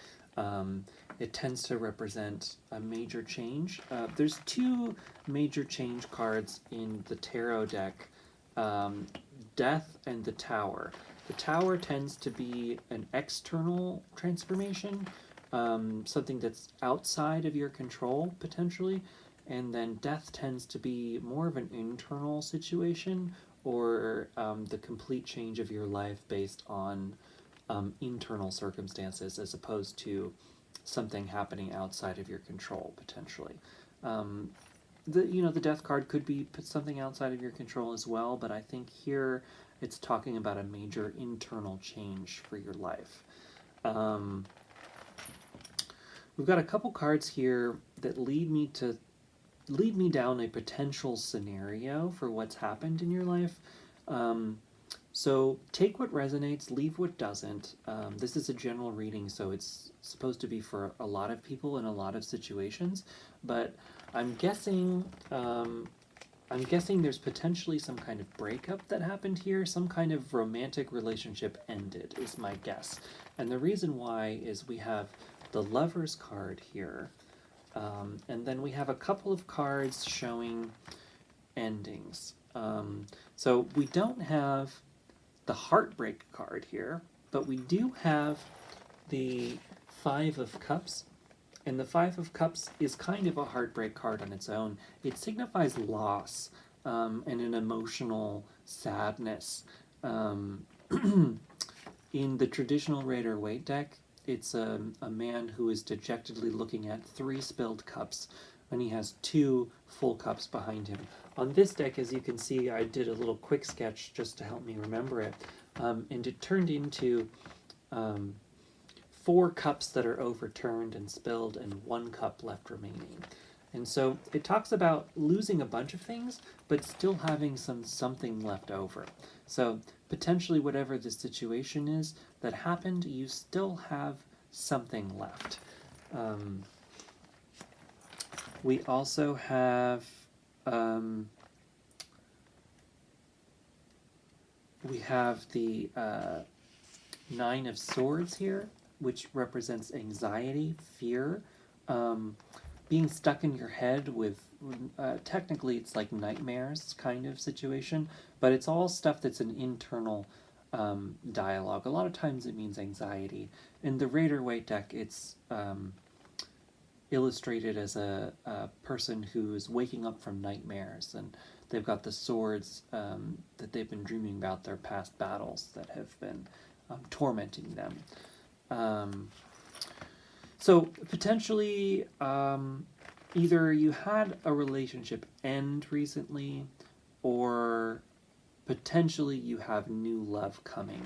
It tends to represent a major change. There's two major change cards in the tarot deck, Death and the Tower. The Tower tends to be an external transformation, something that's outside of your control, potentially, and then Death tends to be more of an internal situation, or the complete change of your life based on internal circumstances, as opposed to something happening outside of your control, potentially. The Death card could be something outside of your control as well, but I think here it's talking about a major internal change for your life. We've got a couple cards here that lead me down a potential scenario for what's happened in your life. So take what resonates, leave what doesn't. This is a general reading, so it's supposed to be for a lot of people in a lot of situations, but I'm guessing there's potentially some kind of breakup that happened here, some kind of romantic relationship ended, is my guess. And the reason why is we have the Lovers card here, and then we have a couple of cards showing endings. So we don't have the Heartbreak card here, but we do have the Five of Cups, and the Five of Cups is kind of a heartbreak card on its own. It signifies loss and an emotional sadness. In the traditional Rider-Waite deck, it's a man who is dejectedly looking at 3 spilled cups, and he has 2 full cups behind him. On this deck, as you can see, I did a little quick sketch just to help me remember it, and it turned into 4 cups that are overturned and spilled and 1 cup left remaining. And so it talks about losing a bunch of things, but still having something left over. So potentially whatever the situation is that happened, you still have something left. We also have the Nine of Swords here, which represents anxiety, fear, being stuck in your head with, technically it's like nightmares kind of situation, but it's all stuff that's an internal dialogue. A lot of times it means anxiety. In the Rider-Waite deck, it's illustrated as a person who's waking up from nightmares, and they've got the swords that they've been dreaming about, their past battles that have been tormenting them. So potentially, either you had a relationship end recently, or potentially you have new love coming.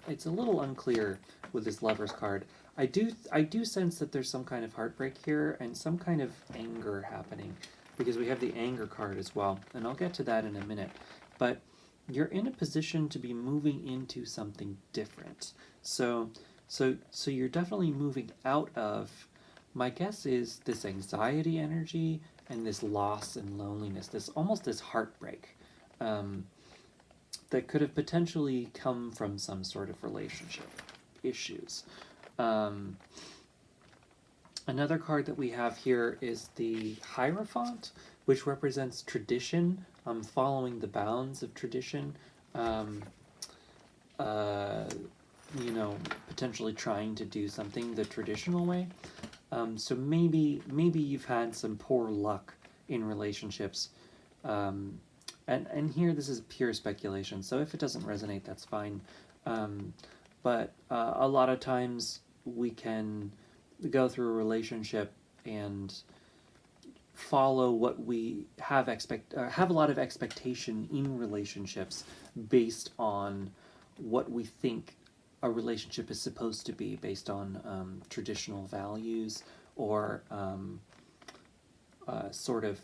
It's a little unclear with this Lovers card. I do sense that there's some kind of heartbreak here and some kind of anger happening, because we have the Anger card as well, and I'll get to that in a minute. But you're in a position to be moving into something different. So you're definitely moving out of, my guess is, this anxiety energy and this loss and loneliness, this almost this heartbreak. that could have potentially come from some sort of relationship issues. Um, Another card that we have here is the Hierophant, which represents tradition, following the bounds of tradition, um, uh, potentially trying to do something the traditional way. So maybe you've had some poor luck in relationships, um, and here this is pure speculation. So if it doesn't resonate, that's fine. But a lot of times we can go through a relationship and follow what we have have a lot of expectation in relationships based on what we think a relationship is supposed to be, based on traditional values, or sort of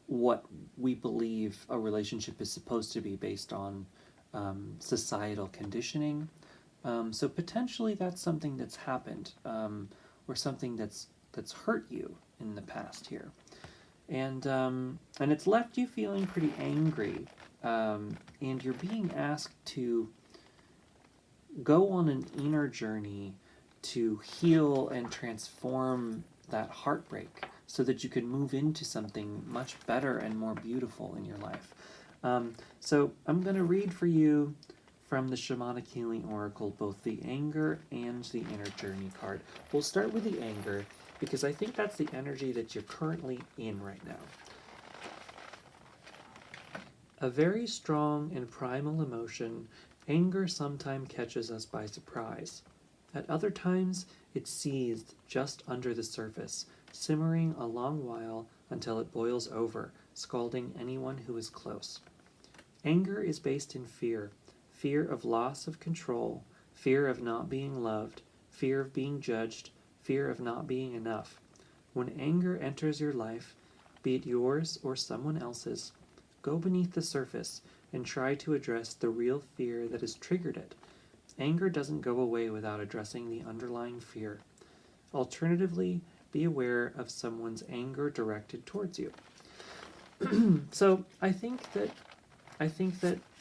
what we believe a relationship is supposed to be based on societal conditioning. So potentially that's something that's happened, or something that's hurt you in the past here, and it's left you feeling pretty angry, and you're being asked to go on an inner journey to heal and transform that heartbreak so that you can move into something much better and more beautiful in your life. So I'm going to read for you from the Shamanic Healing Oracle both the anger and the inner journey card. We'll start with the anger because I think that's the energy that you're currently in right now. A very strong and primal emotion, anger sometimes catches us by surprise. At other times, it seethes just under the surface, simmering a long while until it boils over, scalding anyone who is close. Anger is based in fear, fear of loss of control, fear of not being loved, fear of being judged, fear of not being enough. When anger enters your life, be it yours or someone else's, go beneath the surface and try to address the real fear that has triggered it. Anger doesn't go away without addressing the underlying fear. Alternatively, be aware of someone's anger directed towards you. So I think that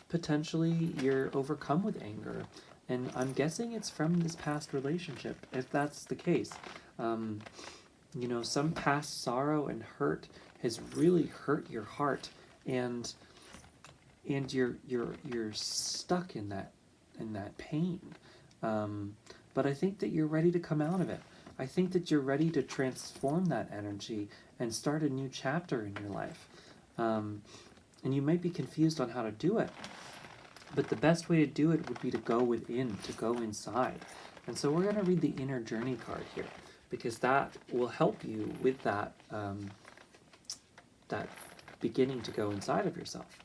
potentially you're overcome with anger, and I'm guessing it's from this past relationship. If that's the case, some past sorrow and hurt has really hurt your heart, and you're stuck in that pain. But I think that you're ready to come out of it. I think that you're ready to transform that energy and start a new chapter in your life. And you might be confused on how to do it, but the best way to do it would be to go within, to go inside. And so we're going to read the inner journey card here, because that will help you with that beginning to go inside of yourself.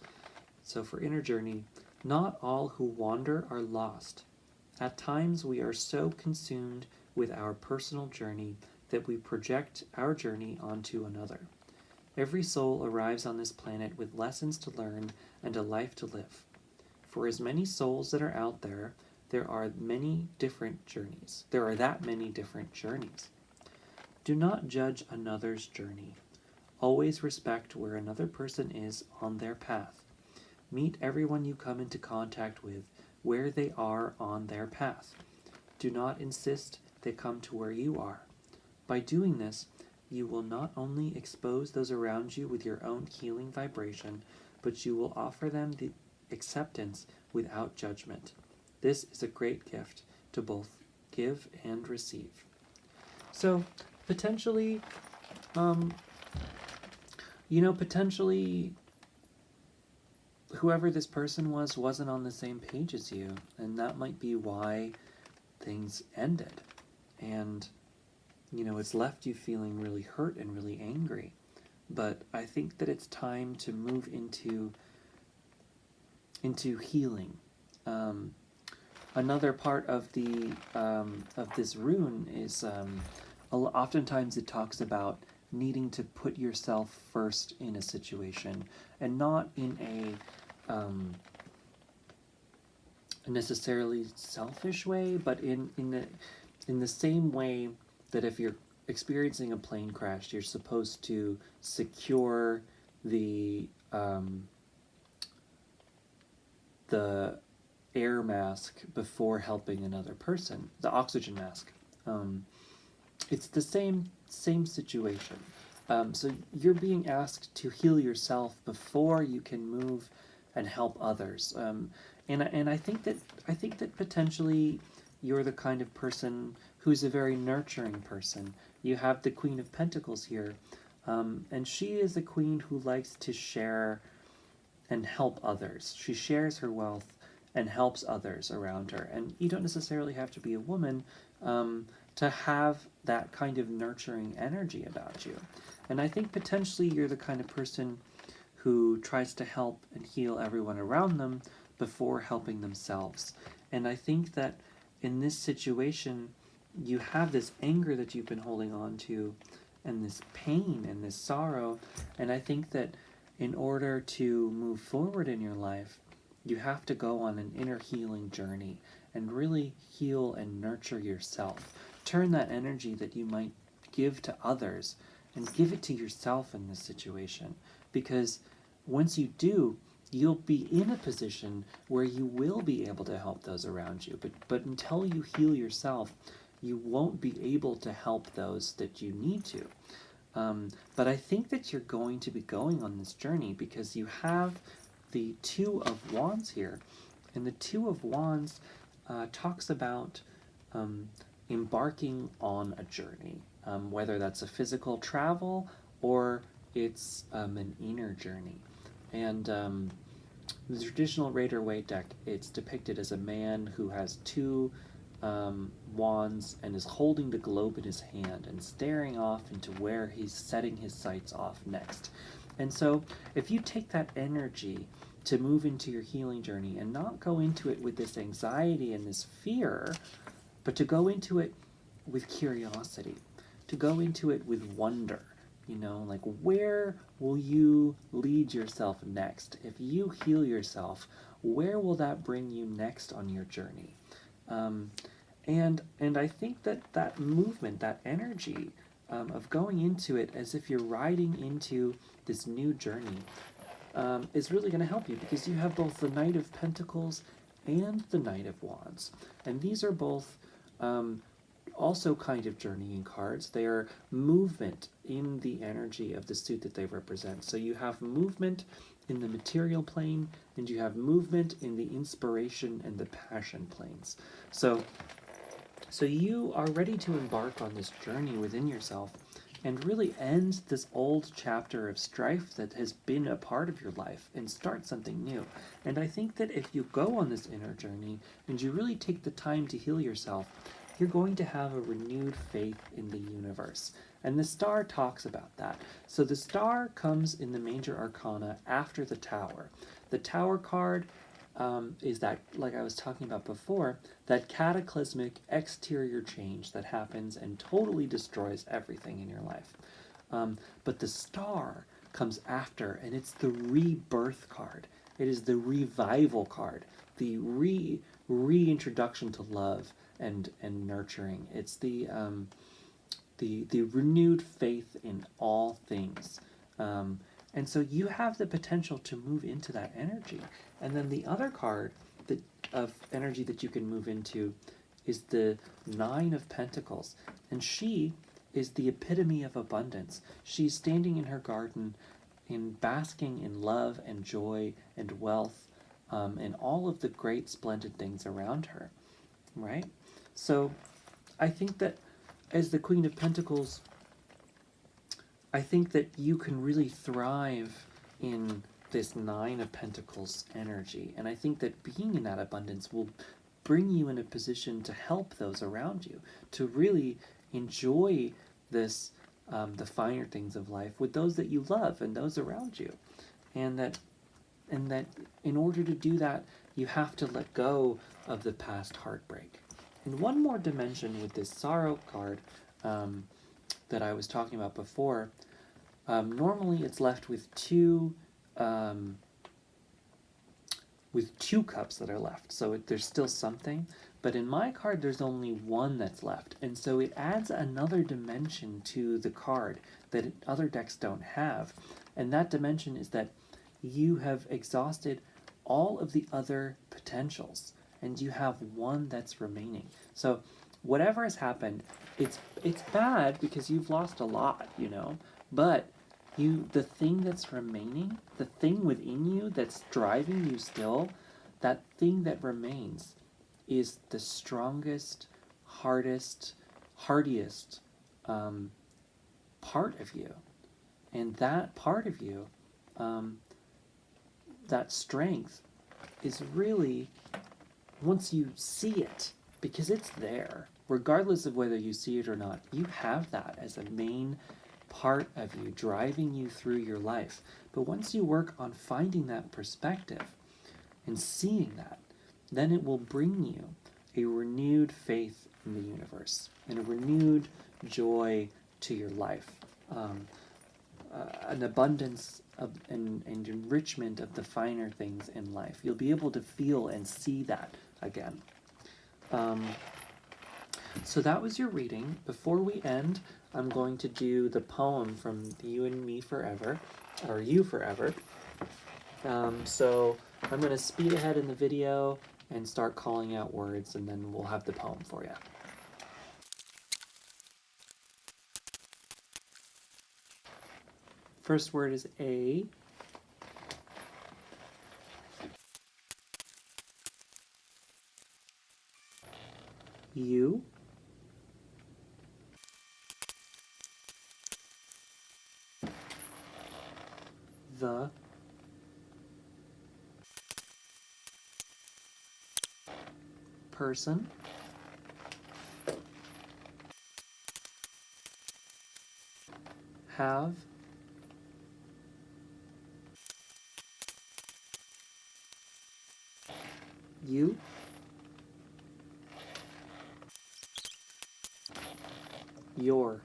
So for inner journey, not all who wander are lost. At times we are so consumed with our personal journey that we project our journey onto another. Every soul arrives on this planet with lessons to learn and a life to live. For as many souls that are out there, there are many different journeys. There are that many different journeys. Do not judge another's journey. Always respect where another person is on their path. Meet everyone you come into contact with where they are on their path. Do not insist they come to where you are. By doing this, you will not only expose those around you with your own healing vibration, but you will offer them the acceptance without judgment. This is a great gift to both give and receive. So, potentially, potentially whoever this person wasn't on the same page as you, and that might be why things ended. And it's left you feeling really hurt and really angry. But I think that it's time to move into healing. Another part of the of this rune is oftentimes it talks about needing to put yourself first in a situation, and not in a necessarily selfish way, but in the same way that if you're experiencing a plane crash, you're supposed to secure the the air mask before helping another person, the oxygen mask. It's the same situation. So you're being asked to heal yourself before you can move and help others. And I think that potentially you're the kind of person who's a very nurturing person. You have the Queen of Pentacles here, and she is a queen who likes to share and help others. She shares her wealth and helps others around her. And you don't necessarily have to be a woman to have that kind of nurturing energy about you. And I think potentially you're the kind of person who tries to help and heal everyone around them before helping themselves. And I think that in this situation, you have this anger that you've been holding on to, and this pain and this sorrow. And I think that in order to move forward in your life, you have to go on an inner healing journey and really heal and nurture yourself. Turn that energy that you might give to others and give it to yourself in this situation. Because once you do, you'll be in a position where you will be able to help those around you. But until you heal yourself, you won't be able to help those that you need to. But I think that you're going to be going on this journey because you have the Two of Wands here. And the Two of Wands talks about embarking on a journey, whether that's a physical travel or it's an inner journey. And the traditional Rider-Waite deck, it's depicted as a man who has two wands and is holding the globe in his hand and staring off into where he's setting his sights off next. And so if you take that energy to move into your healing journey and not go into it with this anxiety and this fear, but to go into it with curiosity, to go into it with wonder, like where will you lead yourself next? If you heal yourself, where will that bring you next on your journey? And I think that movement, that energy of going into it as if you're riding into this new journey is really going to help you, because you have both the Knight of Pentacles and the Knight of Wands. And these are both also kind of journeying cards. They are movement in the energy of the suit that they represent. So you have movement in the material plane, and you have movement in the inspiration and the passion planes. So you are ready to embark on this journey within yourself and really end this old chapter of strife that has been a part of your life and start something new. And I think that if you go on this inner journey and you really take the time to heal yourself, you're going to have a renewed faith in the universe. And the star talks about that. So the star comes in the major arcana after the tower. The tower card is that, like I was talking about before, that cataclysmic exterior change that happens and totally destroys everything in your life. But the star comes after, and it's the rebirth card. It is the revival card, the reintroduction to love and nurturing. It's the renewed faith in all things. And so you have the potential to move into that energy. And then the other card of energy that you can move into is the Nine of Pentacles. And she is the epitome of abundance. She's standing in her garden basking in love and joy and wealth and all of the great splendid things around her, right? So I think that as the Queen of Pentacles, I think that you can really thrive in this Nine of Pentacles energy. And I think that being in that abundance will bring you in a position to help those around you, to really enjoy this, the finer things of life with those that you love and those around you. And that in order to do that, you have to let go of the past heartbreak. And one more dimension with this Sorrow card that I was talking about before, normally it's left with two cups that are left, so there's still something, but in my card there's only one that's left, and so it adds another dimension to the card that other decks don't have. And that dimension is that you have exhausted all of the other potentials, and you have one that's remaining. So whatever has happened, it's bad because you've lost a lot, but the thing that's remaining, the thing within you that's driving you still, that thing that remains is the strongest, hardiest part of you. And that part of you, that strength, is really, once you see it, because it's there, regardless of whether you see it or not, you have that as a main part of you, driving you through your life. But once you work on finding that perspective and seeing that, then it will bring you a renewed faith in the universe and a renewed joy to your life, an abundance of and enrichment of the finer things in life. You'll be able to feel and see that again. So that was your reading. Before we end, I'm going to do the poem from You and Me Forever, or You Forever. So I'm going to speed ahead in the video and start calling out words, and then we'll have the poem for you. First word is A. You. The. Person. Have. You. Your.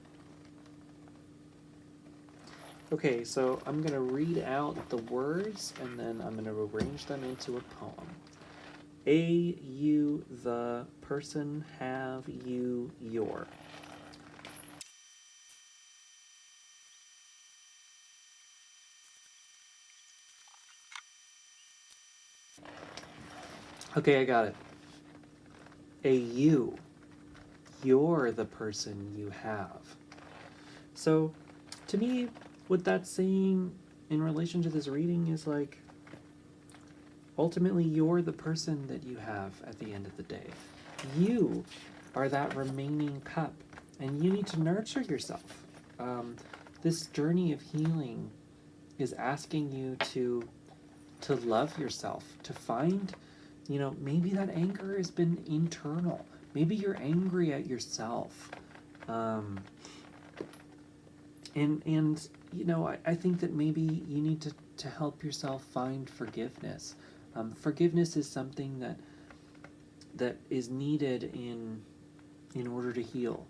Okay, so I'm going to read out the words and then I'm going to arrange them into a poem. A, you, the, person, have, you, your. Okay, I got it. A you. You're the person you have. So, to me, what that's saying in relation to this reading is like, ultimately, you're the person that you have at the end of the day. You are that remaining cup, and you need to nurture yourself. This journey of healing is asking you to love yourself, to find, maybe that anger has been internal. Maybe you're angry at yourself. I think that maybe you need to help yourself find forgiveness. Forgiveness is something that is needed in order to heal.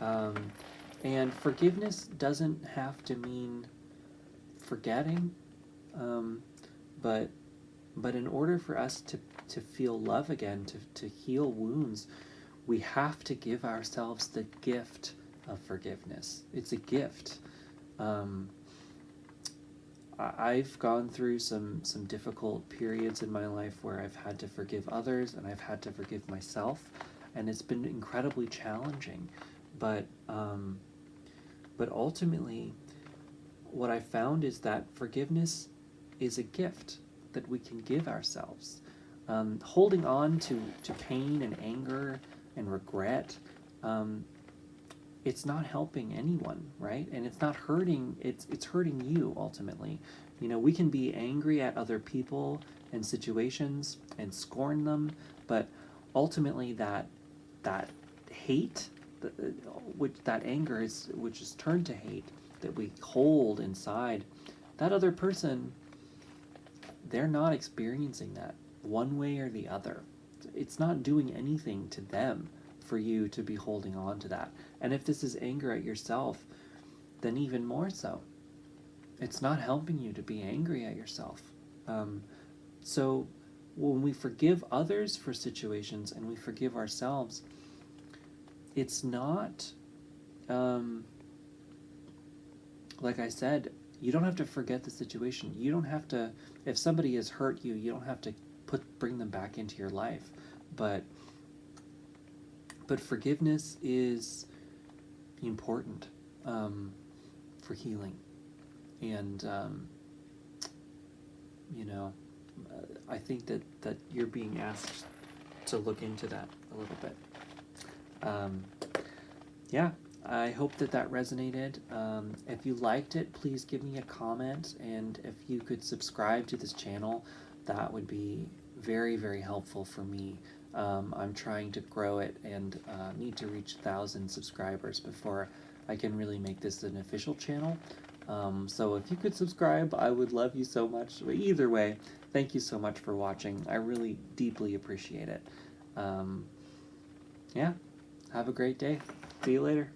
And forgiveness doesn't have to mean forgetting, but in order for us to feel love again, to heal wounds, we have to give ourselves the gift of forgiveness. It's a gift. I've gone through some difficult periods in my life where I've had to forgive others and I've had to forgive myself, and it's been incredibly challenging. But ultimately, what I found is that forgiveness is a gift that we can give ourselves. Holding on to pain and anger and regret, it's not helping anyone, right? And it's not hurting, it's hurting you ultimately. We can be angry at other people and situations and scorn them, but ultimately that hate, that anger which is turned to hate, that we hold inside, that other person, they're not experiencing that one way or the other. It's not doing anything to them for you to be holding on to that. And if this is anger at yourself, then even more so. It's not helping you to be angry at yourself. So when we forgive others for situations and we forgive ourselves, it's not, like I said, You don't have to forget the situation. You don't have to, if somebody has hurt you, you don't have to bring them back into your life. But forgiveness is important for healing. And, I think that you're being asked to look into that a little bit. Yeah, I hope that resonated. If you liked it, please give me a comment, and if you could subscribe to this channel, that would be very, very helpful for me. I'm trying to grow it and need to reach 1,000 subscribers before I can really make this an official channel. So if you could subscribe, I would love you so much. Either way, thank you so much for watching. I really deeply appreciate it. Yeah, have a great day. See you later.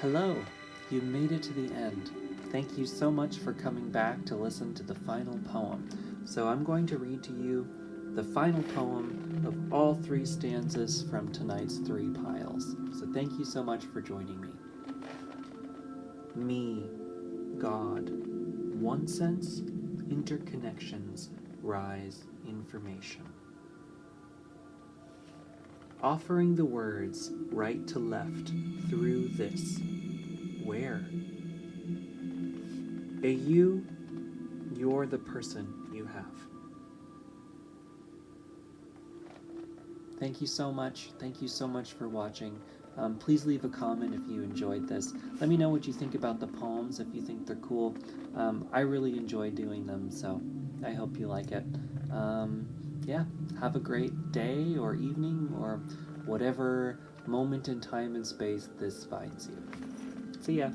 Hello, you made it to the end. Thank you so much for coming back to listen to the final poem. So I'm going to read to you the final poem of all 3 stanzas from tonight's 3 piles. So thank you so much for joining me. Me, God, one sense, interconnections, rise, information. Offering the words right to left through this. Where? A you, you're the person you have. Thank you so much. Thank you so much for watching. Please leave a comment if you enjoyed this. Let me know what you think about the poems, if you think they're cool. I really enjoy doing them, so I hope you like it. Yeah, have a great day or evening or whatever moment in time and space this finds you. See ya.